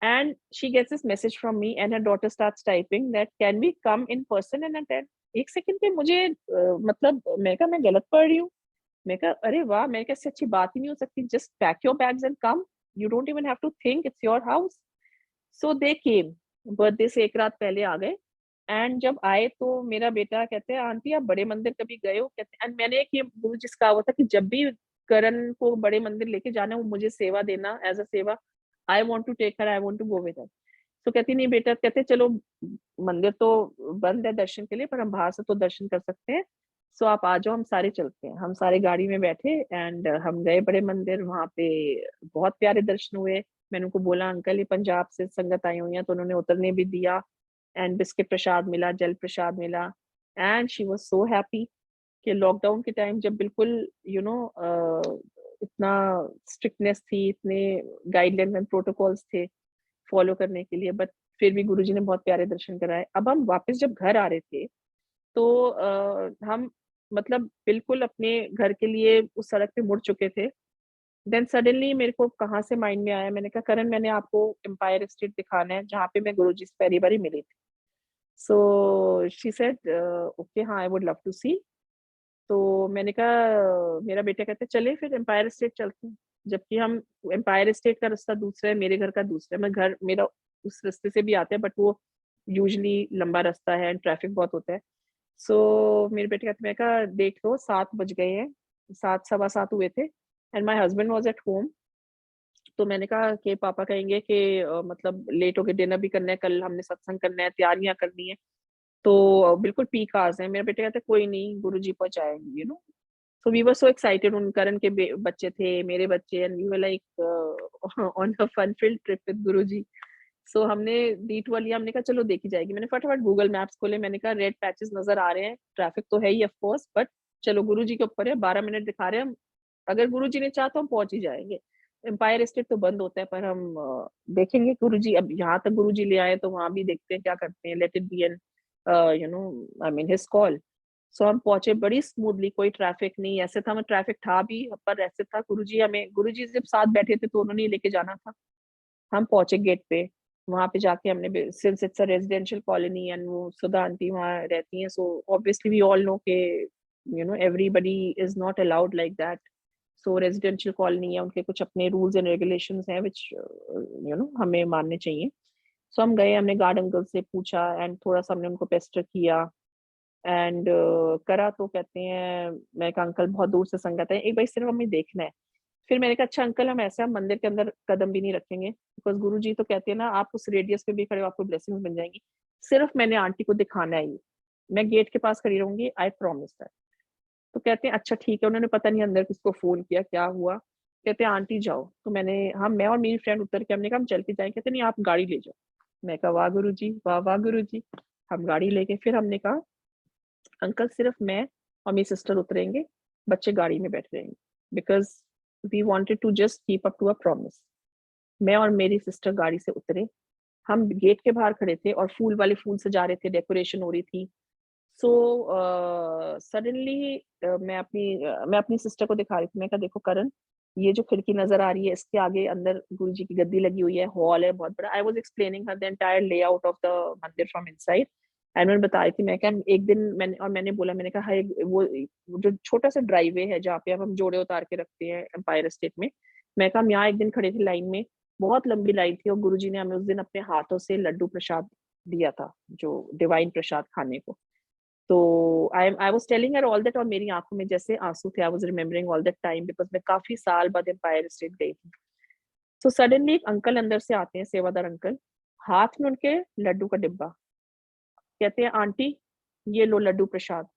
Speaker 1: And she gets this message from me and her daughter starts typing that can we come in person and attend. एक सेकंड पे मुझे मतलब मैं कहा मैं गलत पढ़ रही हूँ। मैं कहा अरे वाह, मैं कहा इससे अच्छी बात ही नहीं हो सकती, just pack your bags and come, you don't even have to think, it's your house. So they came, birthday से एक रात पहले आ गए। एंड जब आए तो मेरा बेटा कहते हैं आंटी आप बड़े मंदिर कभी गए हो, कहते हैं। एंड मैंने एक ये गुरु जिसका कहा हुआ था कि जब भी करण को बड़े मंदिर लेके जाना है, वो मुझे सेवा देना as a seva, I want to take her, I want to go with her. तो कहती नहीं बेटा, कहते चलो मंदिर तो बंद है दर्शन के लिए, पर हम बाहर से तो दर्शन कर सकते हैं। सो आप आ जाओ, हम सारे चलते हैं। हम सारे गाड़ी में बैठे एंड हम गए बड़े मंदिर। वहां पे बहुत प्यारे दर्शन हुए। मैंने उनको बोला अंकल ये पंजाब से संगत आई हुई है, तो उन्होंने उतरने भी दिया। एंड बिस्किट प्रसाद मिला, जल प्रसाद मिला। And she was so happy कि लॉकडाउन के टाइम जब बिल्कुल यू नो इतना स्ट्रिक्टनेस थी, इतने गाइडलाइंस एंड प्रोटोकॉल्स थे फॉलो करने के लिए, बट फिर भी गुरुजी ने बहुत प्यारे दर्शन कराए। अब हम वापस जब घर आ रहे थे, तो हम मतलब बिल्कुल अपने घर के लिए उस सड़क पे मुड़ चुके थे। देन सडनली मेरे को कहाँ से माइंड में आया, मैंने कहा करण मैंने आपको एम्पायर स्टेट दिखाना है, जहाँ पे मैं गुरुजी से पहली बार मिली थी। सो शी सेड ओके हाँ आई वुड लव टू सी। तो मैंने कहा, मेरा बेटा कहते चले फिर एम्पायर स्टेट चलते हैं। जबकि हम एम्पायर स्टेट का रास्ता दूसरा है, मेरे घर का दूसरा है। मैं घर मेरा उस रास्ते से भी आता है, बट वो यूजली लंबा रास्ता है एंड ट्रैफिक बहुत होता है। सो मेरे बेटे कहते, मैं कहा देख लो 7 बज गए हैं, 7 सवा 7 हुए थे and my husband was at home. तो मैंने कहा कि पापा कहेंगे कि मतलब लेट हो गए, डिनर भी करना है, कल हमने सत्संग करना है, तैयारियां करनी है, तो बिल्कुल पीक आवर्स है। मेरा बेटा कहता है कोई नहीं, गुरुजी पहुंचाएंगे, you know. So we were so excited. उन करण के बच्चे थे, मेरे बच्चे, and we were like on a fun field trip with Guruji. सो हमने D12 लिया, हमने कहा चलो देखी जाएगी। मैंने फटाफट गूगल मैप्स खोले, मैंने कहा रेड पैचेस नजर आ रहे हैं, ट्रैफिक तो है ही ऑफ कोर्स, बट चलो गुरुजी के ऊपर है, 12 मिनट दिखा रहे हैं हम, अगर गुरुजी ने चाहा तो हम पहुंच ही जाएंगे। एम्पायर स्टेट तो बंद होता है, पर हम देखेंगे गुरुजी, अब यहाँ तक गुरुजी ले आए तो वहां भी देखते हैं क्या करते हैं, let it be an you know I mean his call. सो हम पहुंचे बड़ी स्मूथली, कोई ट्रैफिक नहीं। ऐसे था, ट्रैफिक था भी, पर ऐसे था गुरुजी हमें, गुरुजी जब साथ बैठे थे तो उन्होंने लेके जाना था। हम पहुंचे गेट पे, वहां पे जाके हमने, since it's a residential colony एंड वो सुधा आंटी वहां रहती हैं, so obviously we all know के you know everybody is not allowed like that. So residential colony है, उनके कुछ अपने रूल्स एंड रेगुलेशंस हैं विच यू नो हमें मानने चाहिए। सो हम गए, हमने गार्ड अंकल से पूछा एंड थोड़ा सा हमने उनको पेस्टर किया एंड करा। तो कहते हैं, मैं कहा अंकल बहुत दूर से संगत है, एक बार सिर्फ हमें देखना है। फिर मैंने कहा अच्छा अंकल हम ऐसे, हम मंदिर के अंदर कदम भी नहीं रखेंगे, बिकॉज गुरु जी तो कहते हैं ना आप उस रेडियस पे भी खड़े हो आपको ब्लेसिंग्स बन जाएंगी, सिर्फ मैंने आंटी को दिखाना है, ये मैं गेट के पास खड़ी रहूंगी, आई प्रॉमिस दैट। तो कहते हैं अच्छा ठीक है। उन्होंने पता नहीं अंदर किसको फोन किया, क्या हुआ, कहते हैं आंटी जाओ। तो मैं और मेरी फ्रेंड उतर के, हमने कहा हम चल के जाएं, कहते नहीं आप गाड़ी ले जाओ। मैं कहा वाह गुरु जी, वाह वाह गुरु जी। हम गाड़ी लेके, फिर हमने कहा अंकल सिर्फ मैं और मेरी सिस्टर उतरेंगे, बच्चे गाड़ी में बैठ रहेंगे, because we wanted to just keep up to a promise. मैं और मेरी सिस्टर गाड़ी से उतरे, हम गेट के बाहर खड़े थे और फूल वाले फूल सजा रहे थे, डेकोरेशन हो रही थी। सो सडनली मैं अपनी सिस्टर को दिखा रही थी, मैं कहा देखो करण, ये जो खिड़की नजर आ रही है इसके आगे अंदर गुरु जी की गद्दी लगी हुई है, हॉल है बहुत बड़ा। I was explaining her the entire layout of the मंदिर फ्रॉम इनसाइड एंड मैंने बताई थी, मैं क्या एक दिन मैंने बोला, मैंने कहा हाय वो जो छोटा सा ड्राइवे है जहाँ पे अब हम जोड़े उतार के रखते हैं एम्पायर स्टेट में, मैं कहा हम यहाँ एक दिन खड़े थे लाइन में, बहुत लंबी लाइन थी, और गुरुजी ने हमें उस दिन अपने हाथों से लड्डू प्रसाद दिया था, जो डिवाइन प्रसाद खाने को। तो I was telling her all that, और मेरी आंखों में जैसे आंसू थे, I was remembering all that time, because मैं काफी साल बाद एम्पायर स्टेट गई थी। सो सडनली एक अंकल अंदर से आते हैं, सेवादार अंकल, हाथ में उनके लड्डू का डिब्बा, कहते हैं आंटी ये लो लड्डू प्रसाद।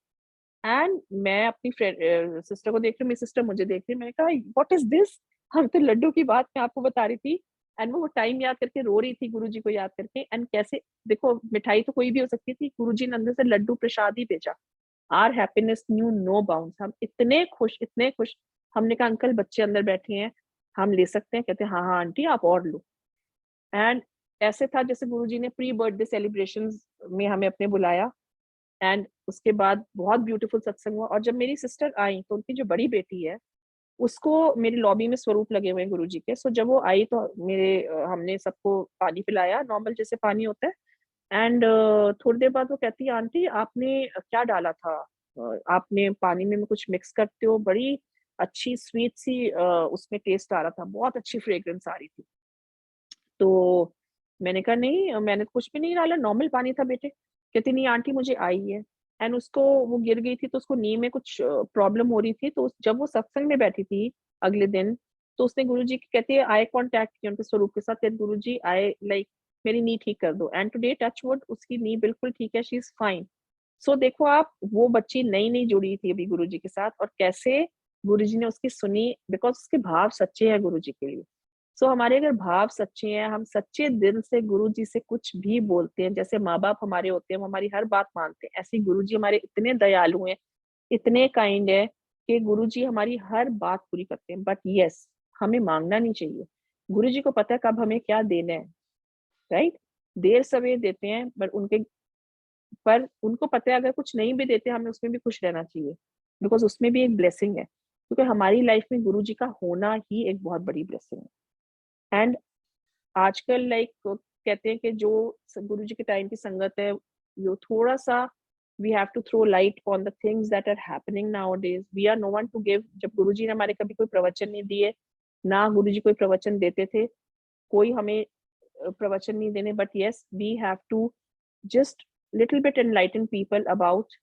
Speaker 1: एंड मैं अपनी फ्रेंड सिस्टर को देख रही हूँ, मेरी सिस्टर मुझे देख रही है, मैंने कहा व्हाट इज दिस, हम तो लड्डू की बात मैं आपको बता रही थी। एंड वो टाइम याद करके रो रही थी गुरुजी को याद करके, एंड कैसे देखो मिठाई तो कोई भी हो सकती थी, गुरुजी ने अंदर से लड्डू प्रसाद ही भेजा। Our happiness knew no bounds, हम इतने खुश इतने खुश। हमने कहा अंकल बच्चे अंदर बैठे हैं, हम ले सकते हैं? कहते हैं हाँ हाँ आंटी आप और लो। एंड ऐसे था जैसे गुरुजी ने प्री बर्थडे सेलिब्रेशन में हमें अपने बुलाया, एंड उसके बाद बहुत ब्यूटीफुल सत्संग हुआ। और जब मेरी सिस्टर आई तो उनकी जो बड़ी बेटी है उसको मेरी लॉबी में स्वरूप लगे हुए हैं गुरुजी के। सो जब वो आई तो हमने सबको पानी पिलाया, नॉर्मल जैसे पानी होता है। एंड थोड़ी देर बाद वो कहती है आंटी आपने क्या डाला था, आपने पानी में कुछ मिक्स करते हो, बड़ी अच्छी स्वीट सी उसमें टेस्ट आ रहा था, बहुत अच्छी फ्रेग्रेंस आ रही थी। तो मैंने कहा नहीं मैंने तो कुछ भी नहीं डाला, नॉर्मल पानी था बेटे। कहती नहीं आंटी मुझे आई है। एंड उसको वो गिर गई थी तो उसको नी में कुछ प्रॉब्लम हो रही थी, तो जब वो सत्संग में बैठी थी अगले दिन, तो उसने गुरुजी की कहती है आई कांटेक्ट किया उनके स्वरूप के साथ, कहती गुरुजी आई लाइक मेरी नी ठीक कर दो। एंड टुडे टच वुड उसकी नी बिल्कुल ठीक है, शी इज फाइन। सो देखो आप, वो बच्ची नई नई जुड़ी थी अभी गुरुजी के साथ, और कैसे गुरुजी ने उसकी सुनी, बिकॉज उसके भाव सच्चे हैं गुरुजी के लिए। सो हमारे अगर भाव सच्चे हैं, हम सच्चे दिल से गुरु जी से कुछ भी बोलते हैं, जैसे माँ बाप हमारे होते हैं वो हमारी हर बात मानते हैं, ऐसे गुरु जी हमारे इतने दयालु हैं, इतने काइंड है कि गुरु जी हमारी हर बात पूरी करते हैं। बट यस, हमें मांगना नहीं चाहिए। गुरु जी को पता है कब हमें क्या देना है, राइट? देर सवेर देते हैं, पर उनको पता है अगर कुछ नहीं भी देते हमें उसमें भी खुश रहना चाहिए, बिकॉज उसमें भी एक ब्लेसिंग है, क्योंकि हमारी लाइफ में गुरु जी का होना ही एक बहुत बड़ी ब्लेसिंग है। एंड आजकल लाइक कहते हैं कि जो गुरु जी के टाइम की संगत है, यो थोड़ा सा we have to throw light on the things that are happening nowadays. We are no one to give. जब गुरु जी ने हमारे कभी कोई प्रवचन नहीं दिए, ना गुरु जी कोई प्रवचन देते थे, कोई हमें प्रवचन नहीं देने, but yes we have to just little bit enlighten people about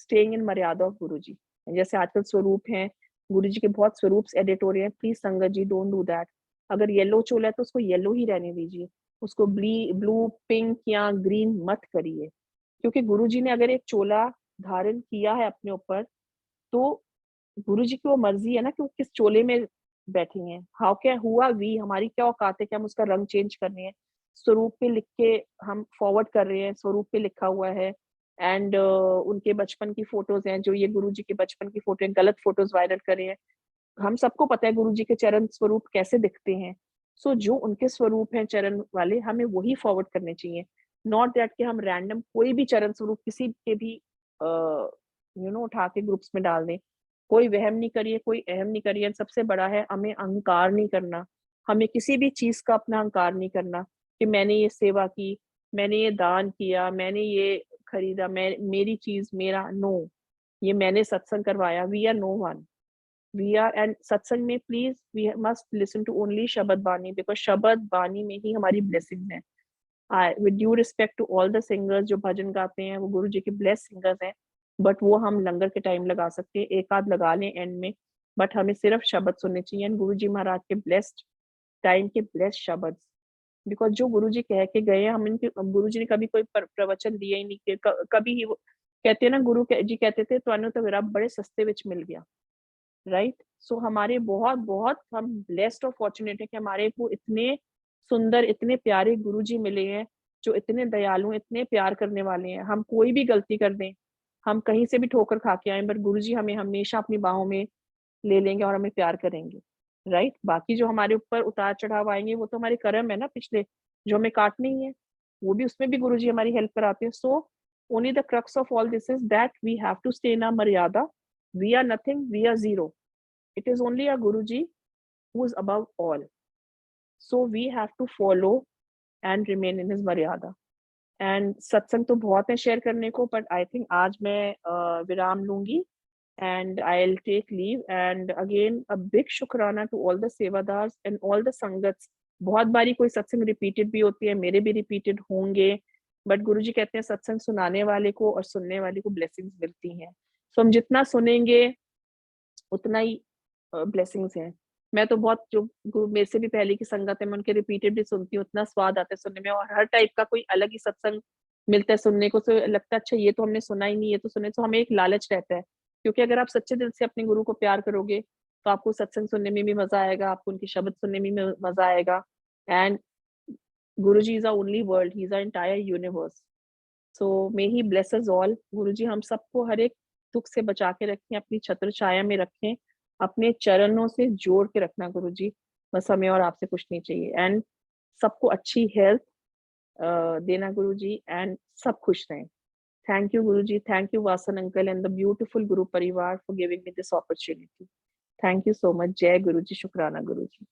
Speaker 1: staying in maryada of गुरु जी। जैसे आजकल स्वरूप हैं, गुरु जी के बहुत स्वरूप एडिट हो रहे हैं, प्लीज संगत जी डोंट डू दैट। अगर येलो चोला है तो उसको येलो ही रहने दीजिए, उसको ब्लू पिंक या ग्रीन मत करिए। क्योंकि गुरु जी ने अगर एक चोला धारण किया है अपने ऊपर, तो गुरु जी की वो मर्जी है ना कि वो किस चोले में बैठे हैं। हाउ क्या हुआ वी, हमारी क्या औकात है कि हम उसका रंग चेंज करने हैं? स्वरूप पे लिख के हम फॉरवर्ड कर रहे हैं, स्वरूप पे लिखा हुआ है। एंड उनके बचपन की फोटोज हैं, जो ये गुरु जी के बचपन की फोटो हैं, गलत फोटोज वायरल कर रहे हैं। हम सबको पता है गुरु जी के चरण स्वरूप कैसे दिखते हैं। सो जो उनके स्वरूप हैं चरण वाले, हमें वही फॉरवर्ड करने चाहिए। नॉट दैट कि हम रैंडम कोई भी चरण स्वरूप किसी के भी उठा के ग्रुप्स में डाल दें। कोई वहम नहीं करिए, कोई अहम नहीं करिए। सबसे बड़ा है हमें अहंकार नहीं करना। हमें किसी भी चीज का अपना अहंकार नहीं करना कि मैंने ये सेवा की, मैंने ये दान किया, मैंने ये खरीदा, मैं मेरी चीज मेरा, नो। ये मैंने सत्संग करवाया, we are no one. We are and सत्संग में please we must listen to only shabad bani, because शब्द बानी में ही हमारी ब्लेसिंग है। With due respect to all the singers जो भजन गाते हैं, वो गुरु जी के ब्लेस सिंगर्स हैं, बट वो हम लंगर के टाइम लगा सकते हैं, एक आध लगा लें एंड में। बट हमें सिर्फ शब्द सुनने चाहिए, एंड गुरु जी महाराज के ब्लेस्ड टाइम के ब्लेस्ड शब्द। बिकॉज जो गुरु जी कह के गए, हम इनके गुरु जी ने कभी कोई प्रवचन दिया ही नहीं कि कभी ही वो कहते हैं ना, जी कहते थे तो रब बड़े सस्ते विच मिल गया, राइट? सो हमारे बहुत बहुत हम ब्लेस्ड और फॉर्चुनेट है कि हमारे को इतने सुंदर इतने प्यारे गुरुजी मिले हैं, जो इतने दयालु इतने प्यार करने वाले हैं। हम कोई भी गलती कर दें, हम कहीं से भी ठोकर खा के आए, पर गुरुजी हमें हमेशा अपनी बाहों में ले लेंगे और हमें प्यार करेंगे, राइट? बाकी जो हमारे ऊपर उतार चढ़ाव आएंगे वो तो हमारे कर्म है ना पिछले, जो हमें काटने ही है, वो भी उसमें भी गुरुजी हमारी हेल्प कराते हैं। So only the crux of all this is that we have to stay in our maryada. We are nothing, we are zero. It is only a Guruji who is above all. So we have to follow and remain in his Maryada. And सत्संग तो बहुत है शेयर करने को, बट आई थिंक आज मैं विराम लूंगी and I will take leave. And again a big shukrana to all the sevadars and all the sangats. बहुत बारी कोई सत्संग रिपीटेड भी होती है, मेरे भी रिपीटेड होंगे, बट गुरुजी कहते हैं सत्संग सुनाने वाले को और सुनने वाले को ब्लेसिंग्स मिलती हैं। सो हम जितना सुनेंगे उतना ही ब्लेसिंग्स हैं। मैं तो बहुत, जो मेरे से भी पहले की संगत है, मैं उनके रिपीटेड भी सुनती हूँ, इतना स्वाद आता है सुनने में, और हर टाइप का कोई अलग ही सत्संग मिलता है सुनने को, तो लगता है अच्छा ये तो हमने सुना ही नहीं, ये तो सुने, तो हमें एक लालच रहता है। क्योंकि अगर आप सच्चे दिल से अपने गुरु को प्यार करोगे तो आपको सत्संग सुनने में भी मजा आएगा, आपको उनके शब्द सुनने में भी मजा आएगा। And Guru ji is a only world, he is a entire universe. So may he bless us all. Guru ji हम सबको हर एक दुख से बचा के रखें, अपनी छत्र छाया में रखें, अपने चरणों से जोड़ के रखना गुरु जी। बस हमें और आपसे कुछ नहीं चाहिए। एंड सबको अच्छी हेल्थ देना गुरु जी, एंड सब खुश रहें। Thank you Guru ji, thank you Wasan uncle and the beautiful Guru parivar for giving me this opportunity. Thank you so much. जय गुरु जी, शुक्राना गुरु जी।